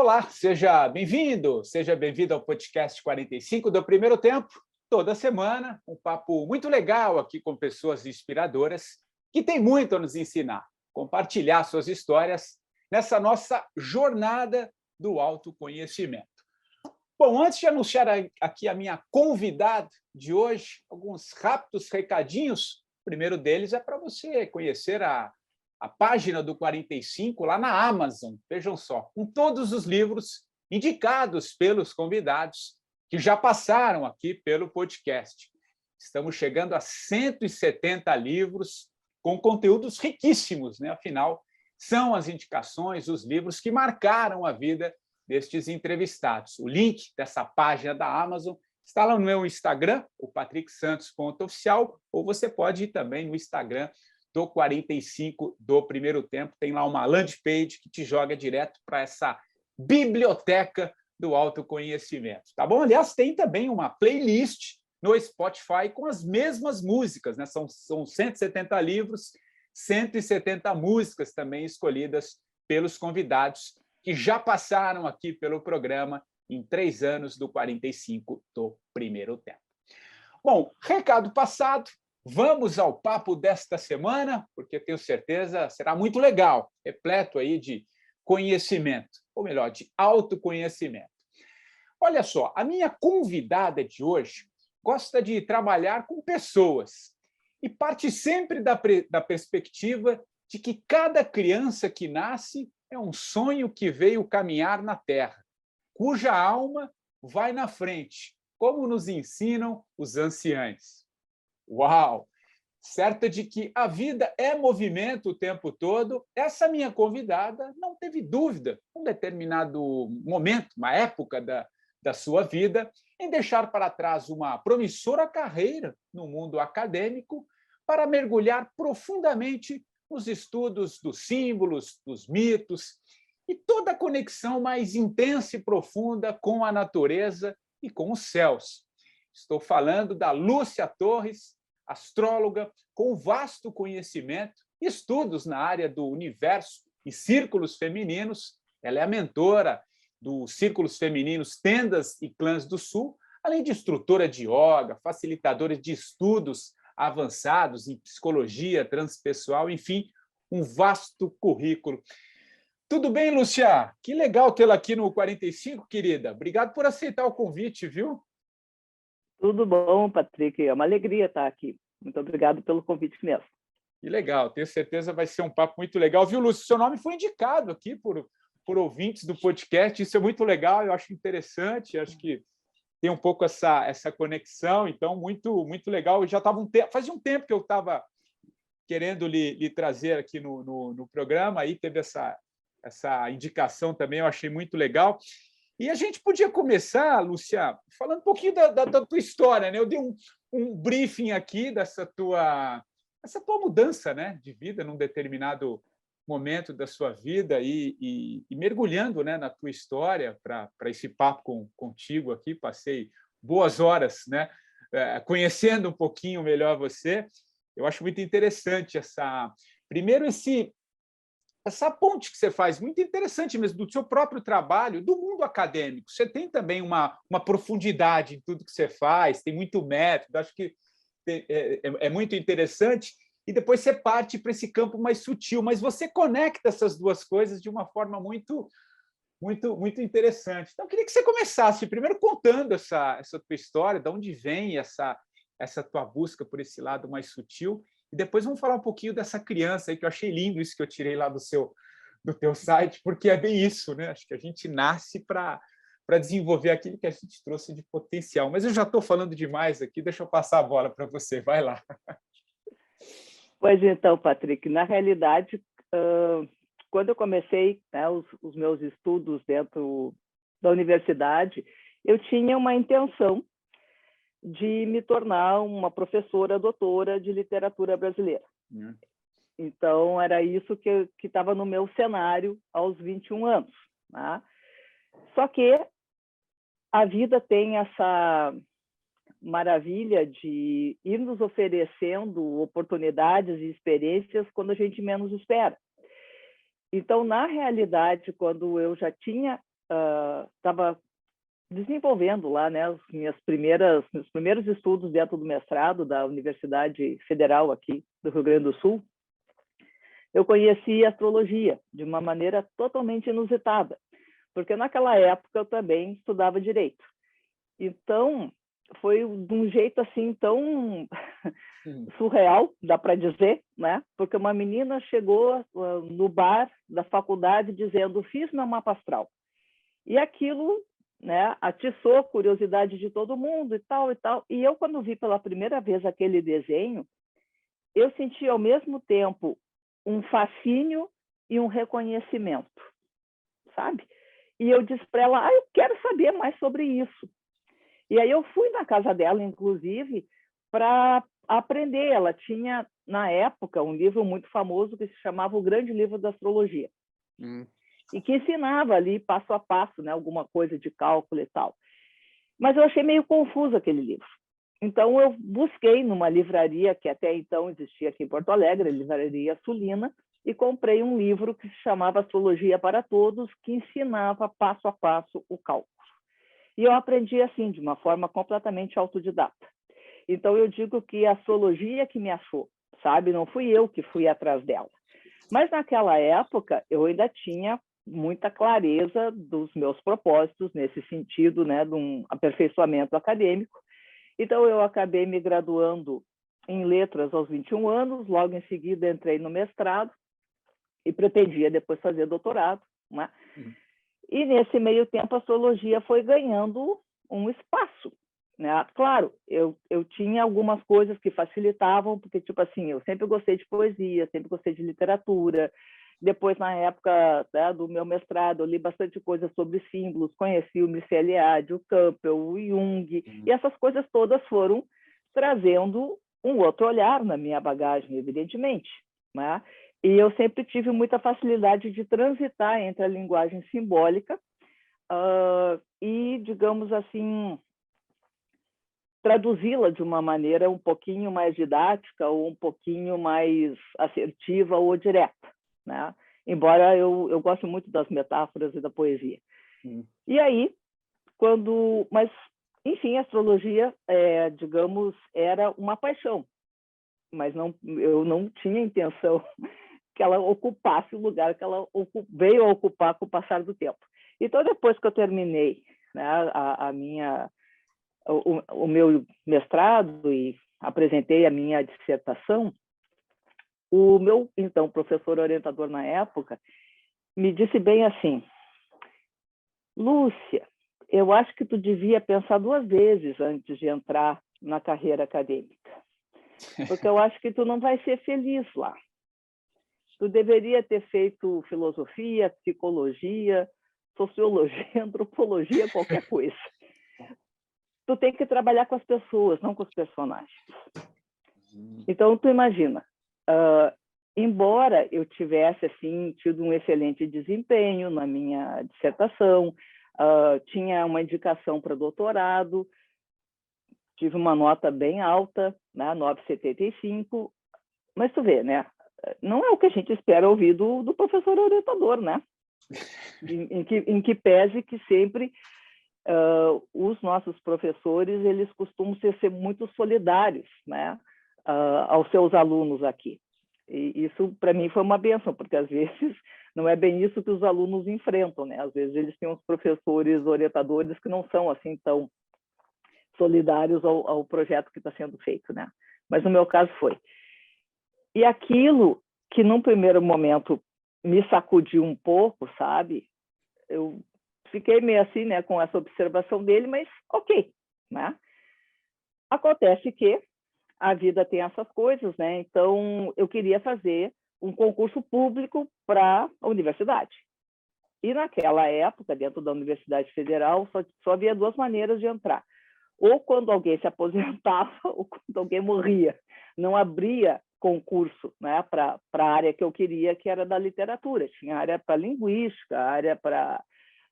Olá, seja bem-vindo, seja bem-vindo ao podcast 45 do Primeiro Tempo. Toda semana, um papo muito legal aqui com pessoas inspiradoras que têm muito a nos ensinar, compartilhar suas histórias nessa nossa jornada do autoconhecimento. Bom, antes de anunciar aqui a minha convidada de hoje, alguns rápidos recadinhos. O primeiro deles é para você conhecer a página do 45 lá na Amazon, vejam só, com todos os livros indicados pelos convidados que já passaram aqui pelo podcast. Estamos chegando a 170 livros com conteúdos riquíssimos, né? Afinal, são as indicações, os livros que marcaram a vida destes entrevistados. O link dessa página da Amazon está lá no meu Instagram, o patricksantos.oficial, ou você pode ir também no Instagram do 45 do Primeiro Tempo. Tem lá uma landing page que te joga direto para essa biblioteca do autoconhecimento. Tá bom? Aliás, tem também uma playlist no Spotify com as mesmas músicas, né? São 170 livros, 170 músicas também escolhidas pelos convidados que já passaram aqui pelo programa em 3 anos do 45 do Primeiro Tempo. Bom, recado passado. Vamos ao papo desta semana, porque tenho certeza será muito legal, repleto aí de conhecimento, ou melhor, de autoconhecimento. Olha só, a minha convidada de hoje gosta de trabalhar com pessoas e parte sempre da perspectiva de que cada criança que nasce é um sonho que veio caminhar na Terra, cuja alma vai na frente, como nos ensinam os anciães. Uau! Certa de que a vida é movimento o tempo todo, essa minha convidada não teve dúvida, num determinado momento, uma época da sua vida, em deixar para trás uma promissora carreira no mundo acadêmico para mergulhar profundamente nos estudos dos símbolos, dos mitos e toda a conexão mais intensa e profunda com a natureza e com os céus. Estou falando da Lúcia Torres, astróloga com vasto conhecimento e estudos na área do universo e círculos femininos. Ela é a mentora dos círculos femininos Tendas e Clãs do Sul, além de instrutora de yoga, facilitadora de estudos avançados em psicologia transpessoal, enfim, um vasto currículo. Tudo bem, Lúcia? Que legal tê-la aqui no 45, querida. Obrigado por aceitar o convite, viu? Tudo bom, Patrick? É uma alegria estar aqui. Muito obrigado pelo convite mesmo. Que legal, tenho certeza vai ser um papo muito legal. Viu, Lúcio? Seu nome foi indicado aqui por ouvintes do podcast, isso é muito legal, eu acho interessante, acho que tem um pouco essa conexão, então, muito, muito legal. Eu já estava fazia um tempo que eu estava querendo lhe trazer aqui no programa, aí teve essa indicação também, eu achei muito legal. E a gente podia começar, Lúcia, falando um pouquinho da tua história, né? Eu dei um briefing aqui essa tua mudança, né, de vida num determinado momento da sua vida e mergulhando, né, na tua história para esse papo contigo aqui. Passei boas horas, né, conhecendo um pouquinho melhor você. Eu acho muito interessante primeiro essa ponte que você faz, muito interessante mesmo, do seu próprio trabalho, do mundo acadêmico. Você tem também uma profundidade em tudo que você faz, tem muito método, acho que é muito interessante, e depois você parte para esse campo mais sutil, mas você conecta essas duas coisas de uma forma muito, muito, muito interessante. Então, eu queria que você começasse primeiro contando essa tua história, de onde vem essa tua busca por esse lado mais sutil, e depois vamos falar um pouquinho dessa criança aí, que eu achei lindo isso que eu tirei lá do teu site, porque é bem isso, né? Acho que a gente nasce para desenvolver aquilo que a gente trouxe de potencial. Mas eu já estou falando demais aqui, deixa eu passar a bola para você, vai lá. Pois então, Patrick, na realidade, quando eu comecei, né, os meus estudos dentro da universidade, eu tinha uma intenção de me tornar uma professora doutora de literatura brasileira. Então, era isso que estava no meu cenário aos 21 anos. Né? Só que a vida tem essa maravilha de ir nos oferecendo oportunidades e experiências quando a gente menos espera. Então, na realidade, quando eu já tinha estava desenvolvendo lá, né, meus primeiros estudos dentro do mestrado da Universidade Federal aqui do Rio Grande do Sul, eu conheci astrologia de uma maneira totalmente inusitada, porque naquela época eu também estudava direito. Então, foi de um jeito assim tão surreal, dá para dizer, né? Porque uma menina chegou no bar da faculdade dizendo: fiz meu mapa astral. E aquilo, né, atiçou a curiosidade de todo mundo e tal e tal. E eu, quando vi pela primeira vez aquele desenho, eu senti ao mesmo tempo um fascínio e um reconhecimento, sabe? E eu disse para ela: eu quero saber mais sobre isso. E aí eu fui na casa dela, inclusive, para aprender. Ela tinha, na época, um livro muito famoso que se chamava O Grande Livro da Astrologia. E que ensinava ali, passo a passo, né, alguma coisa de cálculo e tal. Mas eu achei meio confuso aquele livro. Então, eu busquei numa livraria que até então existia aqui em Porto Alegre, a Livraria Sulina, e comprei um livro que se chamava Astrologia para Todos, que ensinava passo a passo o cálculo. E eu aprendi assim, de uma forma completamente autodidata. Então, eu digo que a astrologia que me achou, sabe? Não fui eu que fui atrás dela. Mas, naquela época, eu ainda tinha muita clareza dos meus propósitos, nesse sentido, né, de um aperfeiçoamento acadêmico. Então, eu acabei me graduando em letras aos 21 anos, logo em seguida entrei no mestrado e pretendia depois fazer doutorado, né? E, nesse meio tempo, a astrologia foi ganhando um espaço, né? Claro, eu tinha algumas coisas que facilitavam, porque, tipo assim, eu sempre gostei de poesia, sempre gostei de literatura. Depois, na época, né, do meu mestrado, eu li bastante coisa sobre símbolos, conheci o Mircea Eliade, o Campbell, o Jung, e essas coisas todas foram trazendo um outro olhar na minha bagagem, evidentemente, né? E eu sempre tive muita facilidade de transitar entre a linguagem simbólica e, digamos assim, traduzi-la de uma maneira um pouquinho mais didática ou um pouquinho mais assertiva ou direta, né? Embora eu goste muito das metáforas e da poesia. E aí, mas, enfim, a astrologia, digamos, era uma paixão, mas eu não tinha intenção que ela ocupasse o lugar que ela veio a ocupar com o passar do tempo. Então, depois que eu terminei, né, o meu mestrado e apresentei a minha dissertação, o meu, então, professor orientador na época me disse bem assim: Lúcia, eu acho que tu devia pensar 2 vezes antes de entrar na carreira acadêmica, porque eu acho que tu não vai ser feliz lá. Tu deveria ter feito filosofia, psicologia, sociologia, antropologia, qualquer coisa. Tu tem que trabalhar com as pessoas, não com os personagens. Então, tu imagina, embora eu tivesse assim tido um excelente desempenho na minha dissertação, tinha uma indicação para doutorado, tive uma nota bem alta, né, 9,75, mas tu vê, né? Não é o que a gente espera ouvir do professor orientador, né? Em que pese que sempre os nossos professores, eles costumam ser muito solidários, né, aos seus alunos aqui. E isso, para mim, foi uma bênção, porque, às vezes, não é bem isso que os alunos enfrentam, né? Às vezes, eles têm uns professores orientadores que não são, assim, tão solidários ao projeto que está sendo feito, né? Mas, no meu caso, foi. E aquilo que, num primeiro momento, me sacudiu um pouco, sabe? Eu fiquei meio assim, né, com essa observação dele, mas ok, né? Acontece que a vida tem essas coisas, né? Então, eu queria fazer um concurso público para a universidade. E, naquela época, dentro da Universidade Federal, só havia 2 maneiras de entrar. Ou quando alguém se aposentava, ou quando alguém morria. Não abria concurso, né, para a área que eu queria, que era da literatura. Tinha área para linguística, área para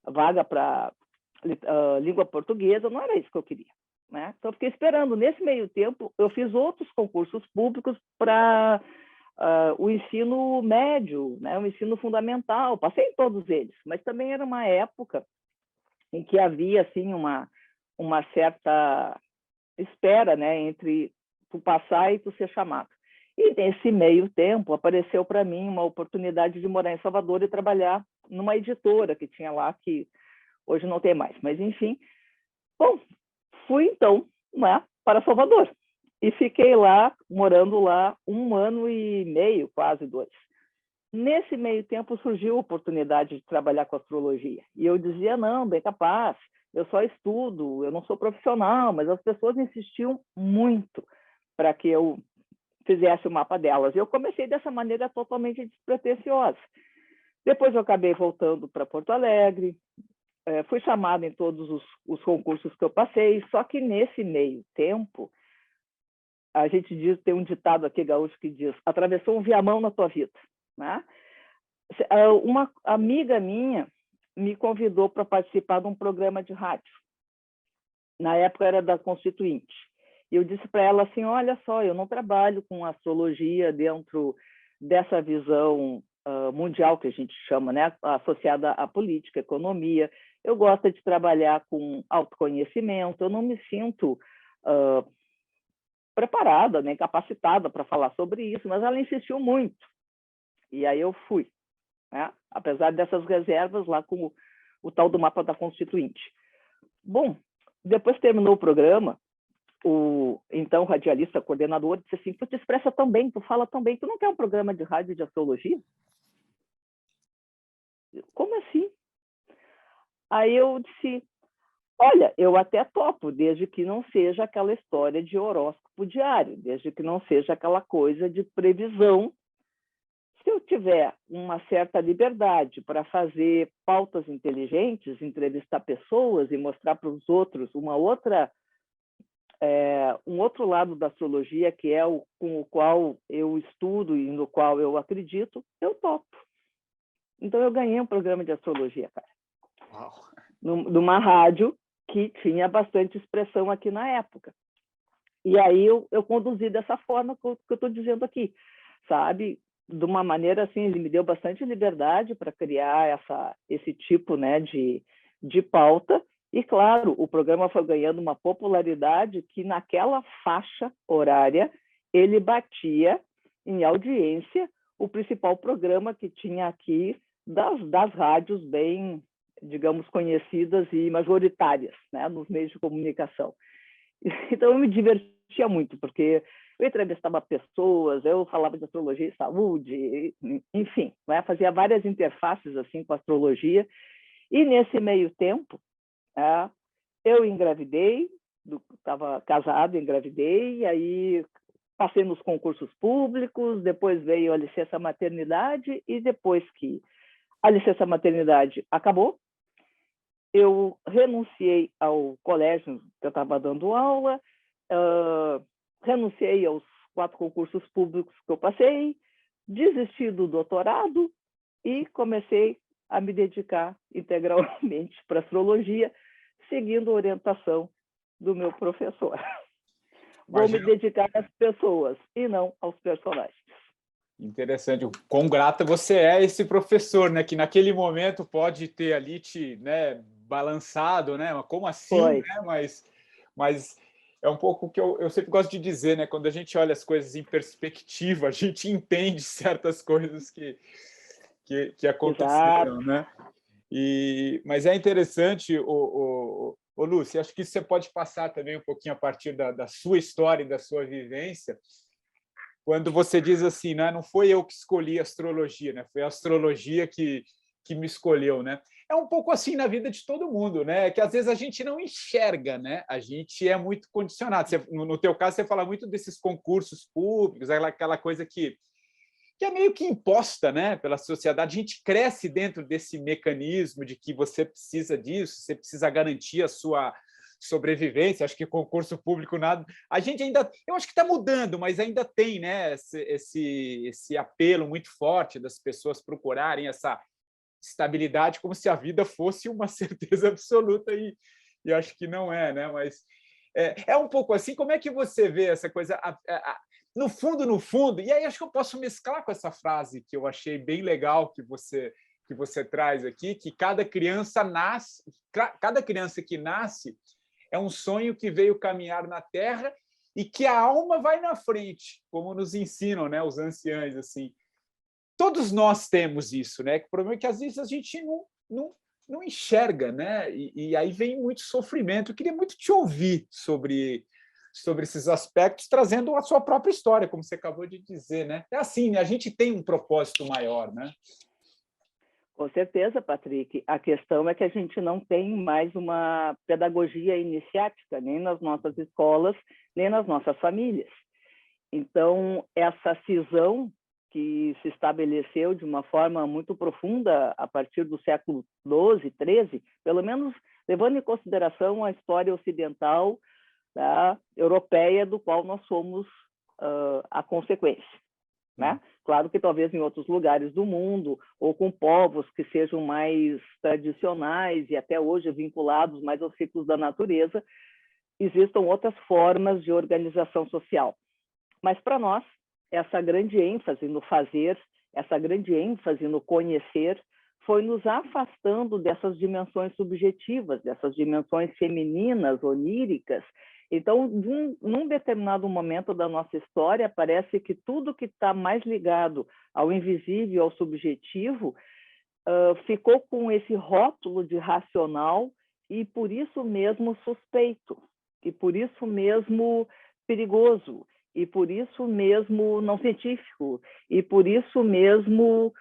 vaga para língua portuguesa, não era isso que eu queria, né? Então, eu fiquei esperando. Nesse meio tempo, eu fiz outros concursos públicos para o ensino médio, né, o ensino fundamental. Passei em todos eles, mas também era uma época em que havia assim uma certa espera, né, entre tu passar e tu ser chamado. E nesse meio tempo apareceu para mim uma oportunidade de morar em Salvador e trabalhar numa editora que tinha lá, que hoje não tem mais, mas enfim. Bom, fui então, né, para Salvador e fiquei lá, morando lá 1 ano e meio, quase 2. Nesse meio tempo surgiu a oportunidade de trabalhar com astrologia. E eu dizia, não, bem capaz, eu só estudo, eu não sou profissional, mas as pessoas insistiam muito para que eu fizesse o mapa delas. Eu comecei dessa maneira totalmente despretensiosa. Depois eu acabei voltando para Porto Alegre, fui chamada em todos os concursos que eu passei, só que nesse meio tempo, a gente tem um ditado aqui gaúcho que diz, atravessou um viamão na tua vida, né? Uma amiga minha me convidou para participar de um programa de rádio. Na época era da Constituinte. E eu disse para ela assim, olha só, eu não trabalho com astrologia dentro dessa visão mundial que a gente chama, né, associada à política, economia. Eu gosto de trabalhar com autoconhecimento, eu não me sinto preparada, nem capacitada para falar sobre isso, mas ela insistiu muito. E aí eu fui, né? Apesar dessas reservas lá com o tal do mapa da Constituinte. Bom, depois terminou o programa, o então radialista coordenador disse assim, tu te expressa tão bem, tu fala tão bem, tu não quer um programa de rádio de astrologia? Como assim? Aí eu disse, olha, eu até topo, desde que não seja aquela história de horóscopo diário, desde que não seja aquela coisa de previsão. Se eu tiver uma certa liberdade para fazer pautas inteligentes, entrevistar pessoas e mostrar para os outros um outro lado da astrologia, que é com o qual eu estudo e no qual eu acredito, eu topo. Então, eu ganhei um programa de astrologia, cara. Uau. Numa rádio que tinha bastante expressão aqui na época. E aí eu conduzi dessa forma que eu estou dizendo aqui, sabe? De uma maneira assim, ele me deu bastante liberdade para criar esse tipo, né, de pauta. E, claro, o programa foi ganhando uma popularidade que, naquela faixa horária, ele batia em audiência o principal programa que tinha aqui das rádios bem, digamos, conhecidas e majoritárias, né, nos meios de comunicação. Então, eu me divertia muito, porque eu entrevistava pessoas, eu falava de astrologia e saúde, enfim, né, fazia várias interfaces assim, com a astrologia. E, nesse meio tempo, eu engravidei, estava casada, engravidei, aí passei nos concursos públicos, depois veio a licença maternidade, e depois que a licença maternidade acabou, eu renunciei ao colégio que eu estava dando aula, renunciei aos 4 concursos públicos que eu passei, desisti do doutorado e comecei a me dedicar integralmente para astrologia, seguindo a orientação do meu professor. Vou me dedicar às pessoas e não aos personagens. Interessante. O quão grata você é a esse professor, né? Que naquele momento pode ter ali te, né, balançado, né? Como assim? Foi. Né? Mas é um pouco o que eu sempre gosto de dizer, né? Quando a gente olha as coisas em perspectiva, a gente entende certas coisas que aconteceram, Exato. né? Mas é interessante, Lúcia, acho que você pode passar também um pouquinho a partir da sua história e da sua vivência, quando você diz assim, né, não foi eu que escolhi a astrologia, né, foi a astrologia que me escolheu, né? É um pouco assim na vida de todo mundo, né? Que às vezes a gente não enxerga, né? A gente é muito condicionado. No teu caso, você fala muito desses concursos públicos, aquela coisa que é meio que imposta, né, pela sociedade. A gente cresce dentro desse mecanismo de que você precisa disso, você precisa garantir a sua sobrevivência. Acho que concurso público nada. A gente ainda, eu acho que está mudando, mas ainda tem, né, esse apelo muito forte das pessoas procurarem essa estabilidade como se a vida fosse uma certeza absoluta e acho que não é, né? Mas é um pouco assim. Como é que você vê essa coisa? No fundo, e aí acho que eu posso mesclar com essa frase que eu achei bem legal que você que você traz aqui, que cada criança que nasce é um sonho que veio caminhar na Terra e que a alma vai na frente, como nos ensinam, né, os anciãos, assim. Todos nós temos isso, né? O problema é que às vezes a gente não enxerga, né? E aí vem muito sofrimento. Eu queria muito te ouvir sobre esses aspectos, trazendo a sua própria história, como você acabou de dizer, né? É assim, né? A gente tem um propósito maior, né? Com certeza, Patrick. A questão é que a gente não tem mais uma pedagogia iniciática, nem nas nossas escolas, nem nas nossas famílias. Então, essa cisão que se estabeleceu de uma forma muito profunda a partir do século XII, XIII, pelo menos levando em consideração a história ocidental, tá, europeia, do qual nós somos a consequência. Né? Claro que talvez em outros lugares do mundo, ou com povos que sejam mais tradicionais e até hoje vinculados mais aos ciclos da natureza, existam outras formas de organização social. Mas para nós, essa grande ênfase no fazer, essa grande ênfase no conhecer, foi nos afastando dessas dimensões subjetivas, dessas dimensões femininas, oníricas. Então, num determinado momento da nossa história, parece que tudo que está mais ligado ao invisível, ao subjetivo, ficou com esse rótulo de racional e, por isso mesmo, suspeito, e por isso mesmo perigoso, e por isso mesmo não científico, e por isso mesmo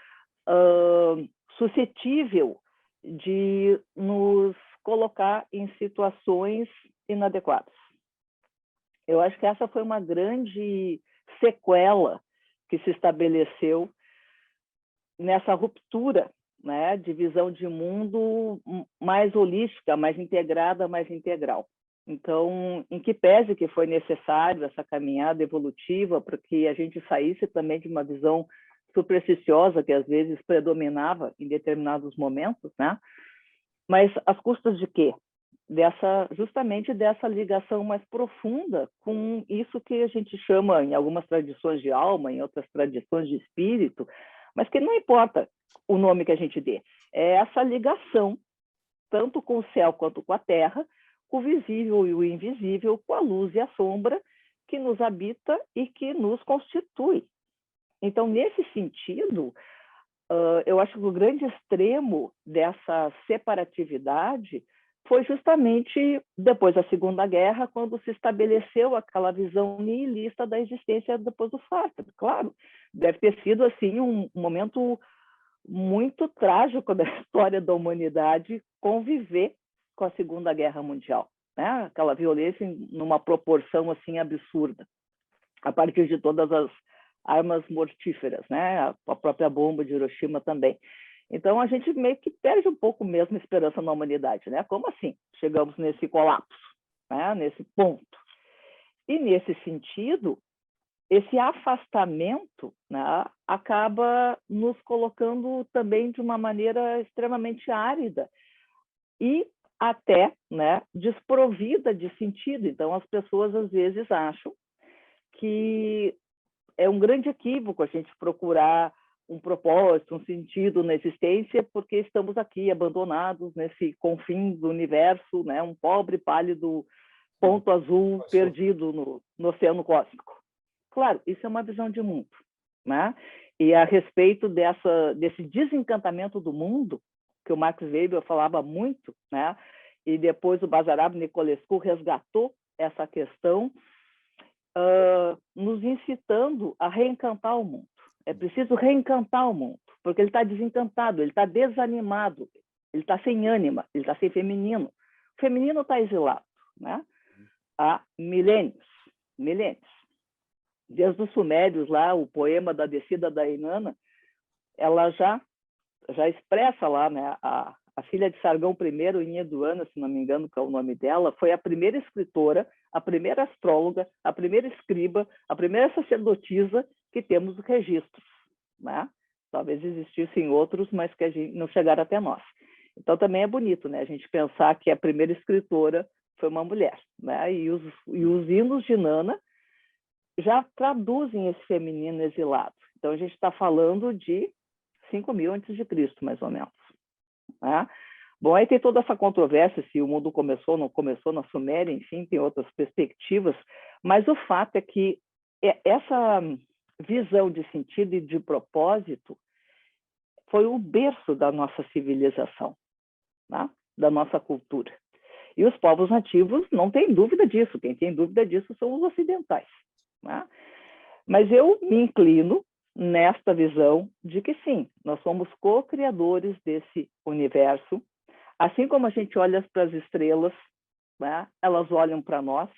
suscetível de nos colocar em situações inadequadas. Eu acho que essa foi uma grande sequela que se estabeleceu nessa ruptura, né, de visão de mundo mais holística, mais integrada, mais integral. Então, em que pese que foi necessário essa caminhada evolutiva para que a gente saísse também de uma visão supersticiosa que às vezes predominava em determinados momentos, né? Mas às custas de quê? Justamente dessa ligação mais profunda com isso que a gente chama, em algumas tradições de alma, em outras tradições de espírito, mas que não importa o nome que a gente dê, é essa ligação, tanto com o céu quanto com a terra, com o visível e o invisível, com a luz e a sombra, que nos habita e que nos constitui. Então, nesse sentido, eu acho que o grande extremo dessa separatividade foi justamente depois da Segunda Guerra, quando se estabeleceu aquela visão nihilista da existência depois do fato. Claro, deve ter sido assim um momento muito trágico da história da humanidade conviver com a Segunda Guerra Mundial, né? Aquela violência numa proporção assim absurda, a partir de todas as armas mortíferas, né? A própria bomba de Hiroshima também. Então, a gente meio que perde um pouco mesmo a esperança na humanidade, né? Como assim? Chegamos nesse colapso, né? Nesse ponto. E, nesse sentido, esse afastamento, né, acaba nos colocando também de uma maneira extremamente árida e até, né, desprovida de sentido. Então, as pessoas, às vezes, acham que é um grande equívoco a gente procurar um propósito, um sentido na existência, porque estamos aqui abandonados nesse confim do universo, né? Um pobre, pálido ponto azul perdido no oceano cósmico. Claro, isso é uma visão de mundo, né? E a respeito desse desencantamento do mundo, que o Max Weber falava muito, né? E depois o Bazarab Nicolescu resgatou essa questão, nos incitando a reencantar o mundo. É preciso reencantar o mundo, porque ele está desencantado, ele está desanimado, ele está sem ânima, ele está sem feminino. O feminino está exilado, né? Há milênios. Desde os sumérios, lá, o poema da descida da Inanna, ela já expressa lá, né? A filha de Sargão I, Inheduana, se não me engano, que é o nome dela, foi a primeira escritora, a primeira astróloga, a primeira escriba, a primeira sacerdotisa que temos registros, né? Talvez existissem outros, mas que a gente não chegaram até nós. Então, também é bonito, né? A gente pensar que a primeira escritora foi uma mulher, né? E os hinos de Inanna já traduzem esse feminino exilado. Então, a gente está falando de 5.000 antes de Cristo, mais ou menos. Né? Bom, aí tem toda essa controvérsia se o mundo começou ou não começou na Suméria, enfim, tem outras perspectivas, mas o fato é que essa visão de sentido e de propósito foi o berço da nossa civilização, né? Da nossa cultura. E os povos nativos não têm dúvida disso, quem tem dúvida disso são os ocidentais. Né? Mas eu me inclino nesta visão de que sim, nós somos co-criadores desse universo, assim como a gente olha para as estrelas, né? Elas olham para nós,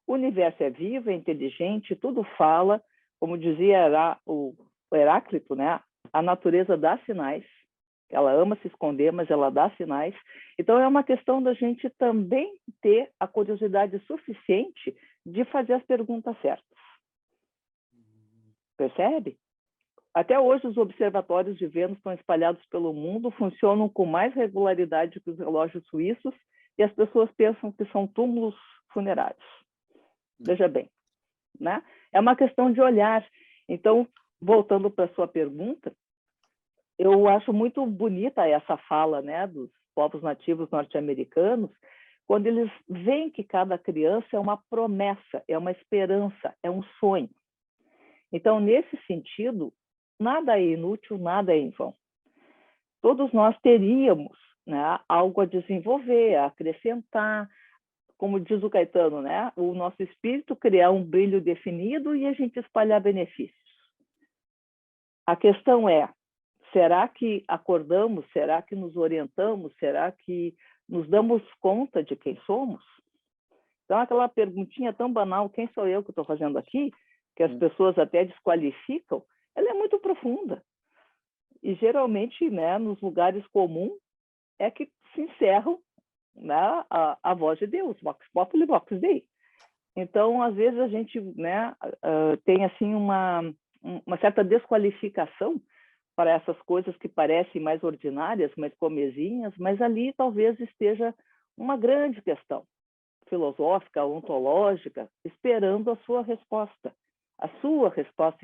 o universo é vivo, é inteligente, tudo fala, como dizia o Heráclito, né? A natureza dá sinais, ela ama se esconder, mas ela dá sinais. Então, é uma questão da gente também ter a curiosidade suficiente de fazer as perguntas certas. Percebe? Até hoje, os observatórios de Vênus estão espalhados pelo mundo, funcionam com mais regularidade que os relógios suíços, e as pessoas pensam que são túmulos funerários. Veja bem, né? É uma questão de olhar. Então, voltando para a sua pergunta, eu acho muito bonita essa fala, né, dos povos nativos norte-americanos, quando eles veem que cada criança é uma promessa, é uma esperança, é um sonho. Então, nesse sentido, nada é inútil, nada é em vão. Todos nós teríamos, né, algo a desenvolver, a acrescentar, como diz o Caetano, né, o nosso espírito criar um brilho definido e a gente espalhar benefícios. A questão é, será que acordamos? Será que nos orientamos? Será que nos damos conta de quem somos? Então, aquela perguntinha tão banal, quem sou eu que estou fazendo aqui, que as pessoas até desqualificam, ela é muito profunda. E, geralmente, né, nos lugares comuns, é que se encerram, né, a voz de Deus, Vox Populi, Vox Dei. Então, às vezes, a gente, né, tem assim, uma certa desqualificação para essas coisas que parecem mais ordinárias, mais comezinhas, mas ali talvez esteja uma grande questão filosófica, ontológica, esperando a sua resposta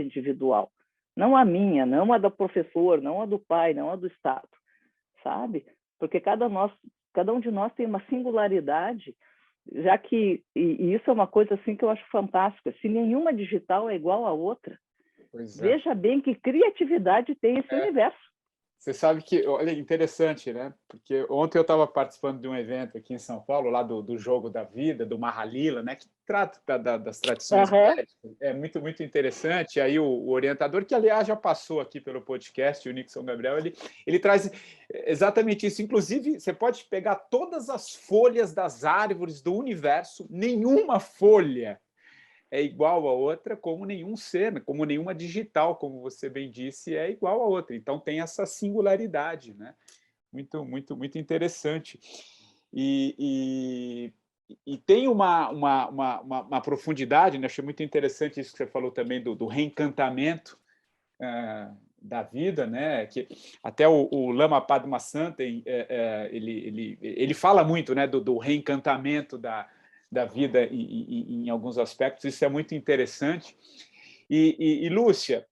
individual. Não a minha, não a do professor, não a do pai, não a do Estado, sabe? Porque cada um de nós tem uma singularidade, já que, e isso é uma coisa assim que eu acho fantástica, se nenhuma digital é igual à outra, veja bem que criatividade tem esse universo. Você sabe que, olha, interessante, né? Porque ontem eu estava participando de um evento aqui em São Paulo, lá do Jogo da Vida, do Mahalila, né? Que trata das tradições védicas. É muito, muito interessante. E aí o orientador, que aliás já passou aqui pelo podcast, o Nixon Gabriel, ele traz exatamente isso. Inclusive, você pode pegar todas as folhas das árvores do universo, nenhuma folha é igual a outra, como nenhum ser, como nenhuma digital, como você bem disse, é igual a outra. Então tem essa singularidade, né? Muito, muito, muito interessante. E tem uma profundidade, né? Achei muito interessante isso que você falou também do reencantamento da vida, né? Que até o Lama Padma Santen ele fala muito, né? Do reencantamento da vida em alguns aspectos. Isso é muito interessante. E Lúcia,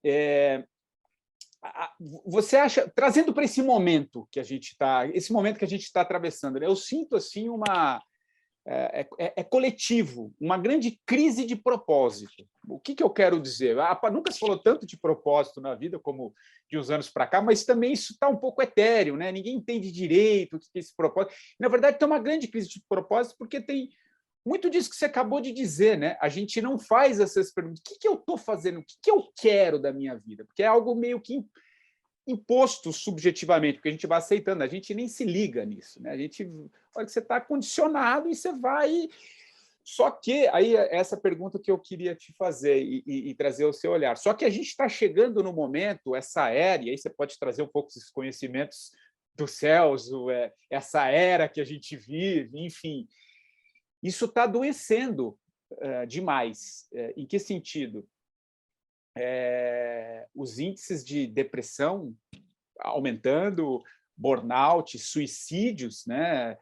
você acha, trazendo para esse momento que a gente está atravessando, né? Eu sinto assim coletivo, uma grande crise de propósito. O que eu quero dizer? Nunca se falou tanto de propósito na vida como de uns anos para cá, mas também isso está um pouco etéreo, né? Ninguém entende direito o que é esse propósito. Na verdade, tem uma grande crise de propósito porque tem muito disso que você acabou de dizer, né? A gente não faz essas perguntas. O que eu estou fazendo? O que eu quero da minha vida? Porque é algo meio que imposto subjetivamente, porque a gente vai aceitando, a gente nem se liga nisso, né? A gente, olha que você está condicionado e você vai. Só que aí essa pergunta que eu queria te fazer e trazer o seu olhar. Só que a gente está chegando no momento, essa era, e aí você pode trazer um pouco esses conhecimentos do Celso, essa era que a gente vive, enfim. Isso está adoecendo demais. Em que sentido? Os índices de depressão aumentando, burnout, suicídios, né?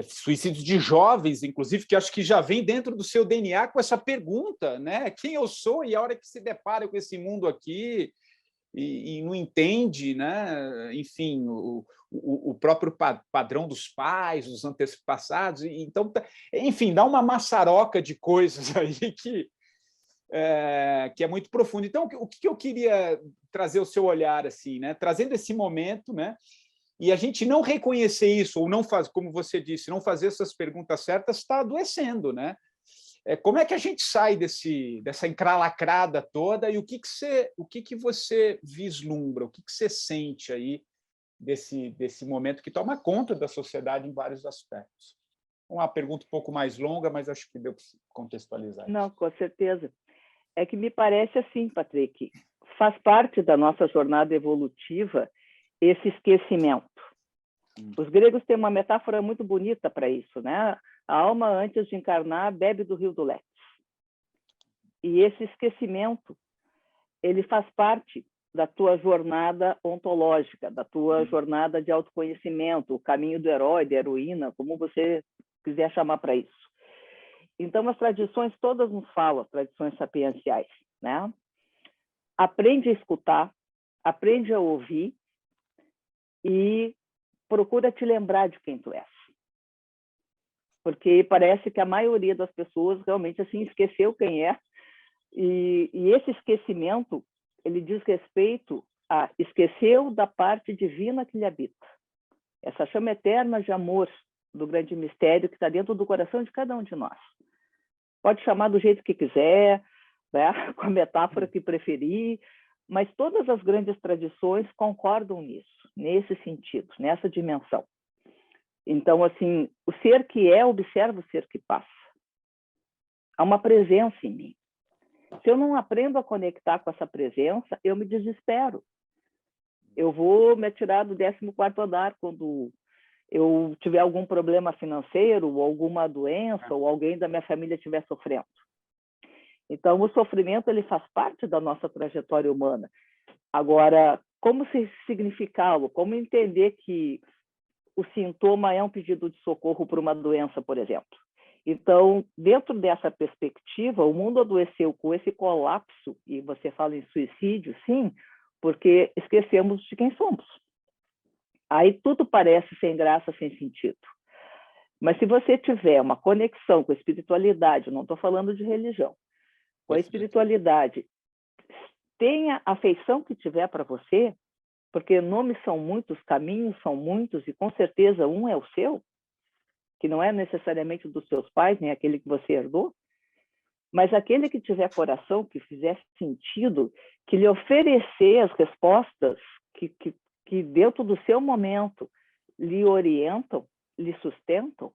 Suicídios de jovens, inclusive, que acho que já vem dentro do seu DNA com essa pergunta, né? Quem eu sou? E a hora que se depara com esse mundo aqui, e não entende, né? Enfim, o próprio padrão dos pais, dos antepassados. Então, enfim, dá uma maçaroca de coisas aí que é muito profundo. Então, o que eu queria trazer o seu olhar, assim, né? Trazendo esse momento, né? E a gente não reconhecer isso, ou não fazer, como você disse, não fazer essas perguntas certas, está adoecendo, né? Como é que a gente sai dessa encralacrada toda e o que você vislumbra, o que você sente aí desse momento que toma conta da sociedade em vários aspectos? Uma pergunta um pouco mais longa, mas acho que deu para contextualizar Não, isso. com certeza. É que me parece assim, Patrick, faz parte da nossa jornada evolutiva esse esquecimento. Os gregos têm uma metáfora muito bonita para isso, né? A alma, antes de encarnar, bebe do rio do Létis. E esse esquecimento, ele faz parte da tua jornada ontológica, da tua jornada de autoconhecimento, o caminho do herói, da heroína, como você quiser chamar para isso. Então, as tradições todas nos falam, tradições sapienciais, né? Aprende a escutar, aprende a ouvir e procura te lembrar de quem tu és. Porque parece que a maioria das pessoas realmente assim esqueceu quem é. E esse esquecimento, ele diz respeito a esqueceu da parte divina que lhe habita. Essa chama eterna de amor do grande mistério que está dentro do coração de cada um de nós. Pode chamar do jeito que quiser, né? Com a metáfora que preferir, mas todas as grandes tradições concordam nisso, nesse sentido, nessa dimensão. Então, assim, o ser que é, observa o ser que passa. Há uma presença em mim. Se eu não aprendo a conectar com essa presença, eu me desespero. Eu vou me atirar do 14º andar quando eu tiver algum problema financeiro, ou alguma doença, ou alguém da minha família estiver sofrendo. Então, o sofrimento ele faz parte da nossa trajetória humana. Agora, como se significá-lo? Como entender que o sintoma é um pedido de socorro por uma doença, por exemplo? Então, dentro dessa perspectiva, o mundo adoeceu com esse colapso, e você fala em suicídio, sim, porque esquecemos de quem somos. Aí tudo parece sem graça, sem sentido. Mas se você tiver uma conexão com a espiritualidade, eu não estou falando de religião, com a espiritualidade, tenha a afeição que tiver para você, porque nomes são muitos, caminhos são muitos, e com certeza um é o seu, que não é necessariamente dos seus pais, nem aquele que você herdou, mas aquele que tiver coração, que fizer sentido, que lhe oferecer as respostas que dentro do seu momento lhe orientam, lhe sustentam,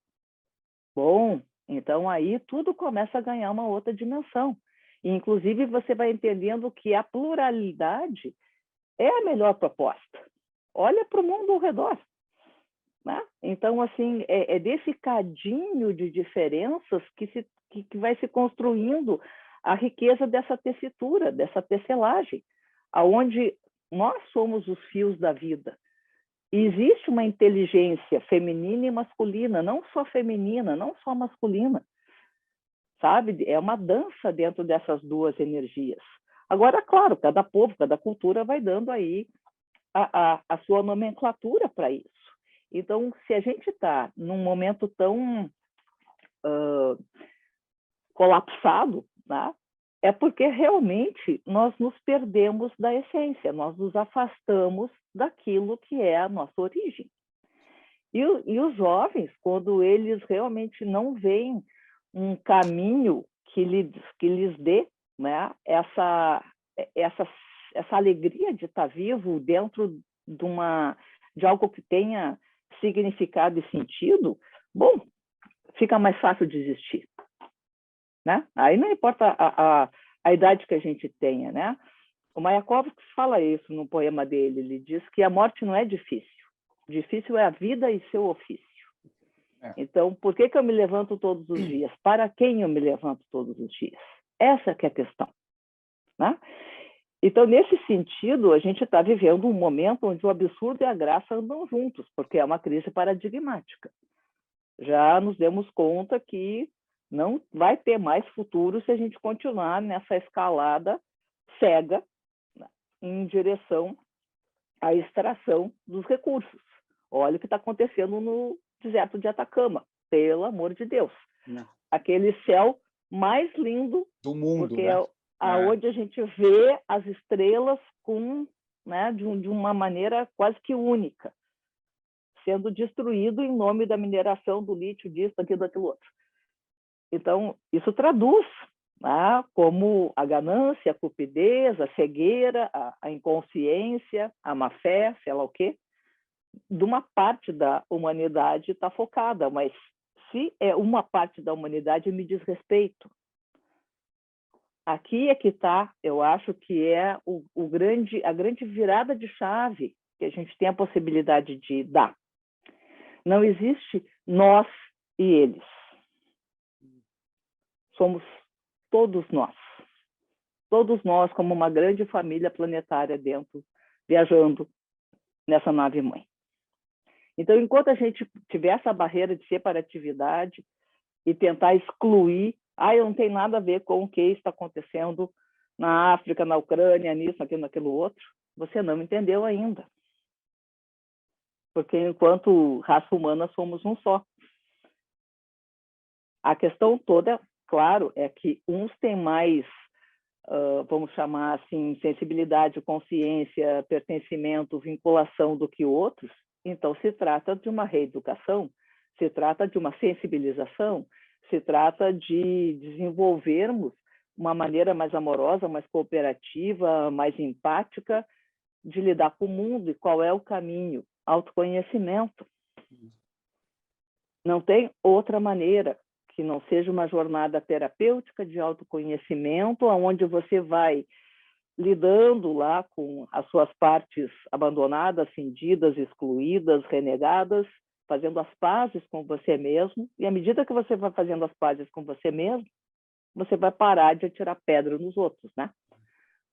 bom, então aí tudo começa a ganhar uma outra dimensão. E, inclusive, você vai entendendo que a pluralidade é a melhor proposta. Olha para o mundo ao redor. Né? Então, assim, é desse cadinho de diferenças que vai se construindo a riqueza dessa tessitura, dessa tecelagem, aonde nós somos os fios da vida. E existe uma inteligência feminina e masculina, não só feminina, não só masculina. Sabe? É uma dança dentro dessas duas energias. Agora, claro, cada povo, cada cultura vai dando aí a sua nomenclatura para isso. Então, se a gente está num momento tão colapsado, né, é porque realmente nós nos perdemos da essência, nós nos afastamos daquilo que é a nossa origem. E os jovens, quando eles realmente não veem um caminho que lhes dê, né, essa alegria de estar vivo dentro de algo que tenha significado e sentido, bom, fica mais fácil desistir. Né? Aí não importa a idade que a gente tenha. Né? O Mayakovsky fala isso no poema dele, ele diz que a morte não é difícil, difícil é a vida e seu ofício. Então, por que eu me levanto todos os dias? Para quem eu me levanto todos os dias? Essa que é a questão. Né? Então, nesse sentido, a gente está vivendo um momento onde o absurdo e a graça andam juntos, porque é uma crise paradigmática. Já nos demos conta que não vai ter mais futuro se a gente continuar nessa escalada cega, em direção à extração dos recursos. Olha o que está acontecendo no deserto de Atacama, pelo amor de Deus. Aquele céu mais lindo do mundo, porque né? é aonde a gente vê as estrelas com, né, de uma maneira quase que única, sendo destruído em nome da mineração do lítio, disso, daquilo, daquilo outro. Então, isso traduz, né, como a ganância, a cupidez, a cegueira, a inconsciência, a má-fé, sei lá o quê, de uma parte da humanidade está focada, mas se é uma parte da humanidade, me diz respeito. Aqui é que está, eu acho que é a grande virada de chave que a gente tem a possibilidade de dar. Não existe nós e eles. Somos todos nós. Todos nós como uma grande família planetária dentro, viajando nessa nave-mãe. Então, enquanto a gente tiver essa barreira de separatividade e tentar excluir, eu não tenho nada a ver com o que está acontecendo na África, na Ucrânia, nisso, naquilo, naquilo outro, você não entendeu ainda. Porque enquanto raça humana somos um só. A questão toda, claro, é que uns têm mais, vamos chamar assim, sensibilidade, consciência, pertencimento, vinculação do que outros. Então, se trata de uma reeducação, se trata de uma sensibilização, se trata de desenvolvermos uma maneira mais amorosa, mais cooperativa, mais empática de lidar com o mundo. E qual é o caminho? Autoconhecimento. Não tem outra maneira que não seja uma jornada terapêutica de autoconhecimento, onde você vai lidando lá com as suas partes abandonadas, cindidas, excluídas, renegadas, fazendo as pazes com você mesmo. E à medida que você vai fazendo as pazes com você mesmo, você vai parar de atirar pedra nos outros, né?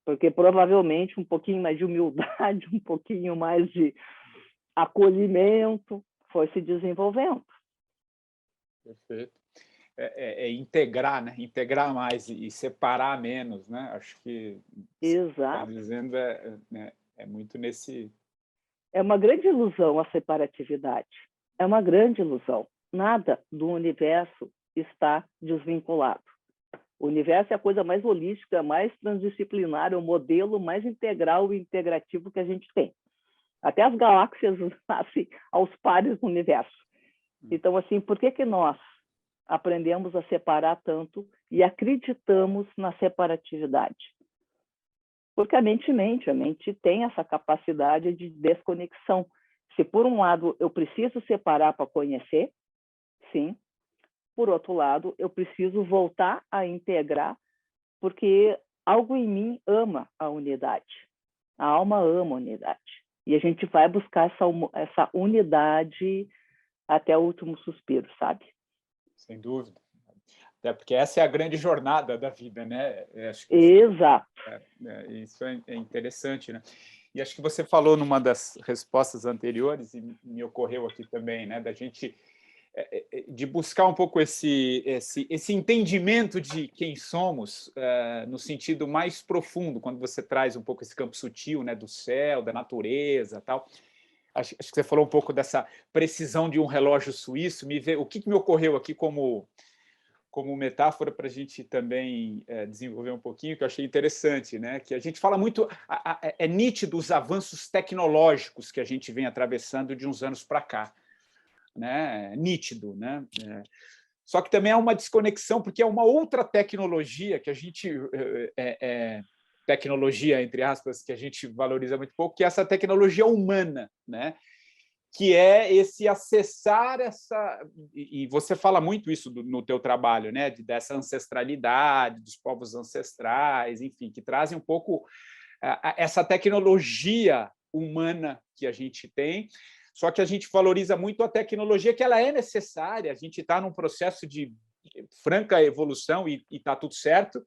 Porque provavelmente um pouquinho mais de humildade, um pouquinho mais de acolhimento foi se desenvolvendo. Perfeito. É integrar, né? Integrar mais e separar menos, né? Acho que está dizendo é muito nesse... É uma grande ilusão a separatividade. É uma grande ilusão. Nada do universo está desvinculado. O universo é a coisa mais holística, mais transdisciplinar, é o modelo mais integral e integrativo que a gente tem. Até as galáxias nascem aos pares no universo. Então, assim, por que nós aprendemos a separar tanto e acreditamos na separatividade? Porque a mente tem essa capacidade de desconexão. Se, por um lado, eu preciso separar para conhecer, sim. Por outro lado, eu preciso voltar a integrar, porque algo em mim ama a unidade. A alma ama a unidade. E a gente vai buscar essa unidade até o último suspiro, sabe? Sem dúvida. Até porque essa é a grande jornada da vida, né? Acho que exato. Isso é interessante, né? E acho que você falou numa das respostas anteriores, e me ocorreu aqui também, né? Da gente de buscar um pouco esse entendimento de quem somos no sentido mais profundo, quando você traz um pouco esse campo sutil, né? Do céu, da natureza, tal. Acho que você falou um pouco dessa precisão de um relógio suíço. O que me ocorreu aqui como metáfora para a gente também desenvolver um pouquinho, que eu achei interessante, né? Que a gente fala muito, é nítido os avanços tecnológicos que a gente vem atravessando de uns anos para cá, né? Nítido, né? Só que também há uma desconexão, porque é uma outra tecnologia que a gente... tecnologia, entre aspas, que a gente valoriza muito pouco, que é essa tecnologia humana, né? Que é esse acessar essa... E você fala muito isso no teu trabalho, né? Dessa ancestralidade, dos povos ancestrais, enfim, que trazem um pouco essa tecnologia humana que a gente tem, só que a gente valoriza muito a tecnologia, que ela é necessária, a gente está num processo de franca evolução e está tudo certo,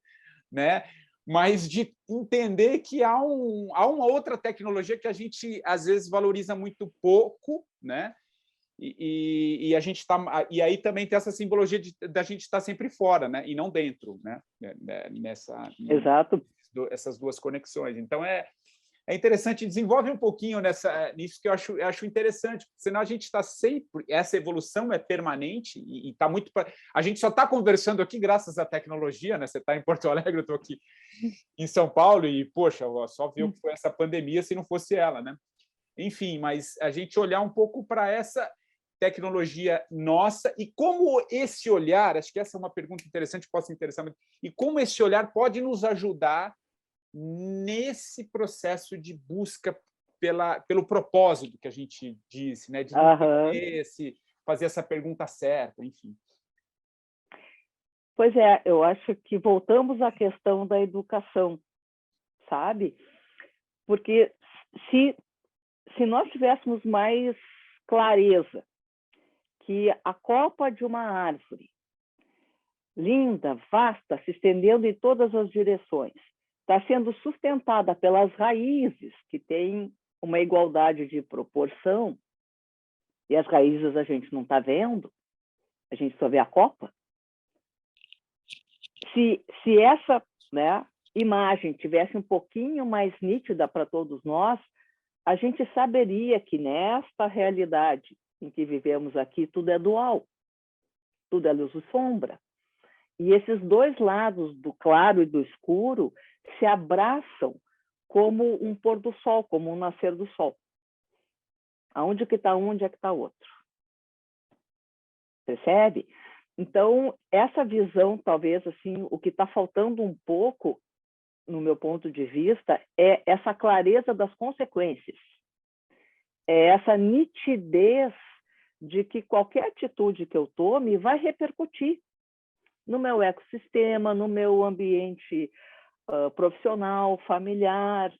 né? Mas de entender que há uma outra tecnologia que a gente, às vezes, valoriza muito pouco, né? E a gente e aí também tem essa simbologia da gente estar sempre fora, né? E não dentro, né? Exato. Essas duas conexões. Então, É interessante, desenvolve um pouquinho nisso que eu acho interessante, porque senão a gente está sempre, essa evolução é permanente e está muito. A gente só está conversando aqui graças à tecnologia, né? Você está em Porto Alegre, eu estou aqui em São Paulo, e, poxa, só viu o que foi essa pandemia se não fosse ela, né? Enfim, mas a gente olhar um pouco para essa tecnologia nossa e como esse olhar, acho que essa é uma pergunta interessante, possa interessar muito, e como esse olhar pode nos ajudar nesse processo de busca pelo propósito que a gente disse, né? De entender fazer essa pergunta certa, enfim. Pois é, eu acho que voltamos à questão da educação, sabe? Porque se nós tivéssemos mais clareza que a copa de uma árvore, linda, vasta, se estendendo em todas as direções, está sendo sustentada pelas raízes, que têm uma igualdade de proporção, e as raízes a gente não está vendo, a gente só vê a copa. Se essa, né, imagem tivesse um pouquinho mais nítida para todos nós, a gente saberia que nesta realidade em que vivemos aqui, tudo é dual, tudo é luz e sombra. E esses dois lados, do claro e do escuro, se abraçam como um pôr do sol, como um nascer do sol. Aonde que está um, onde é que está outro? Percebe? Então, essa visão, talvez, assim, o que está faltando um pouco, no meu ponto de vista, é essa clareza das consequências. É essa nitidez de que qualquer atitude que eu tome vai repercutir no meu ecossistema, no meu ambiente profissional, familiar.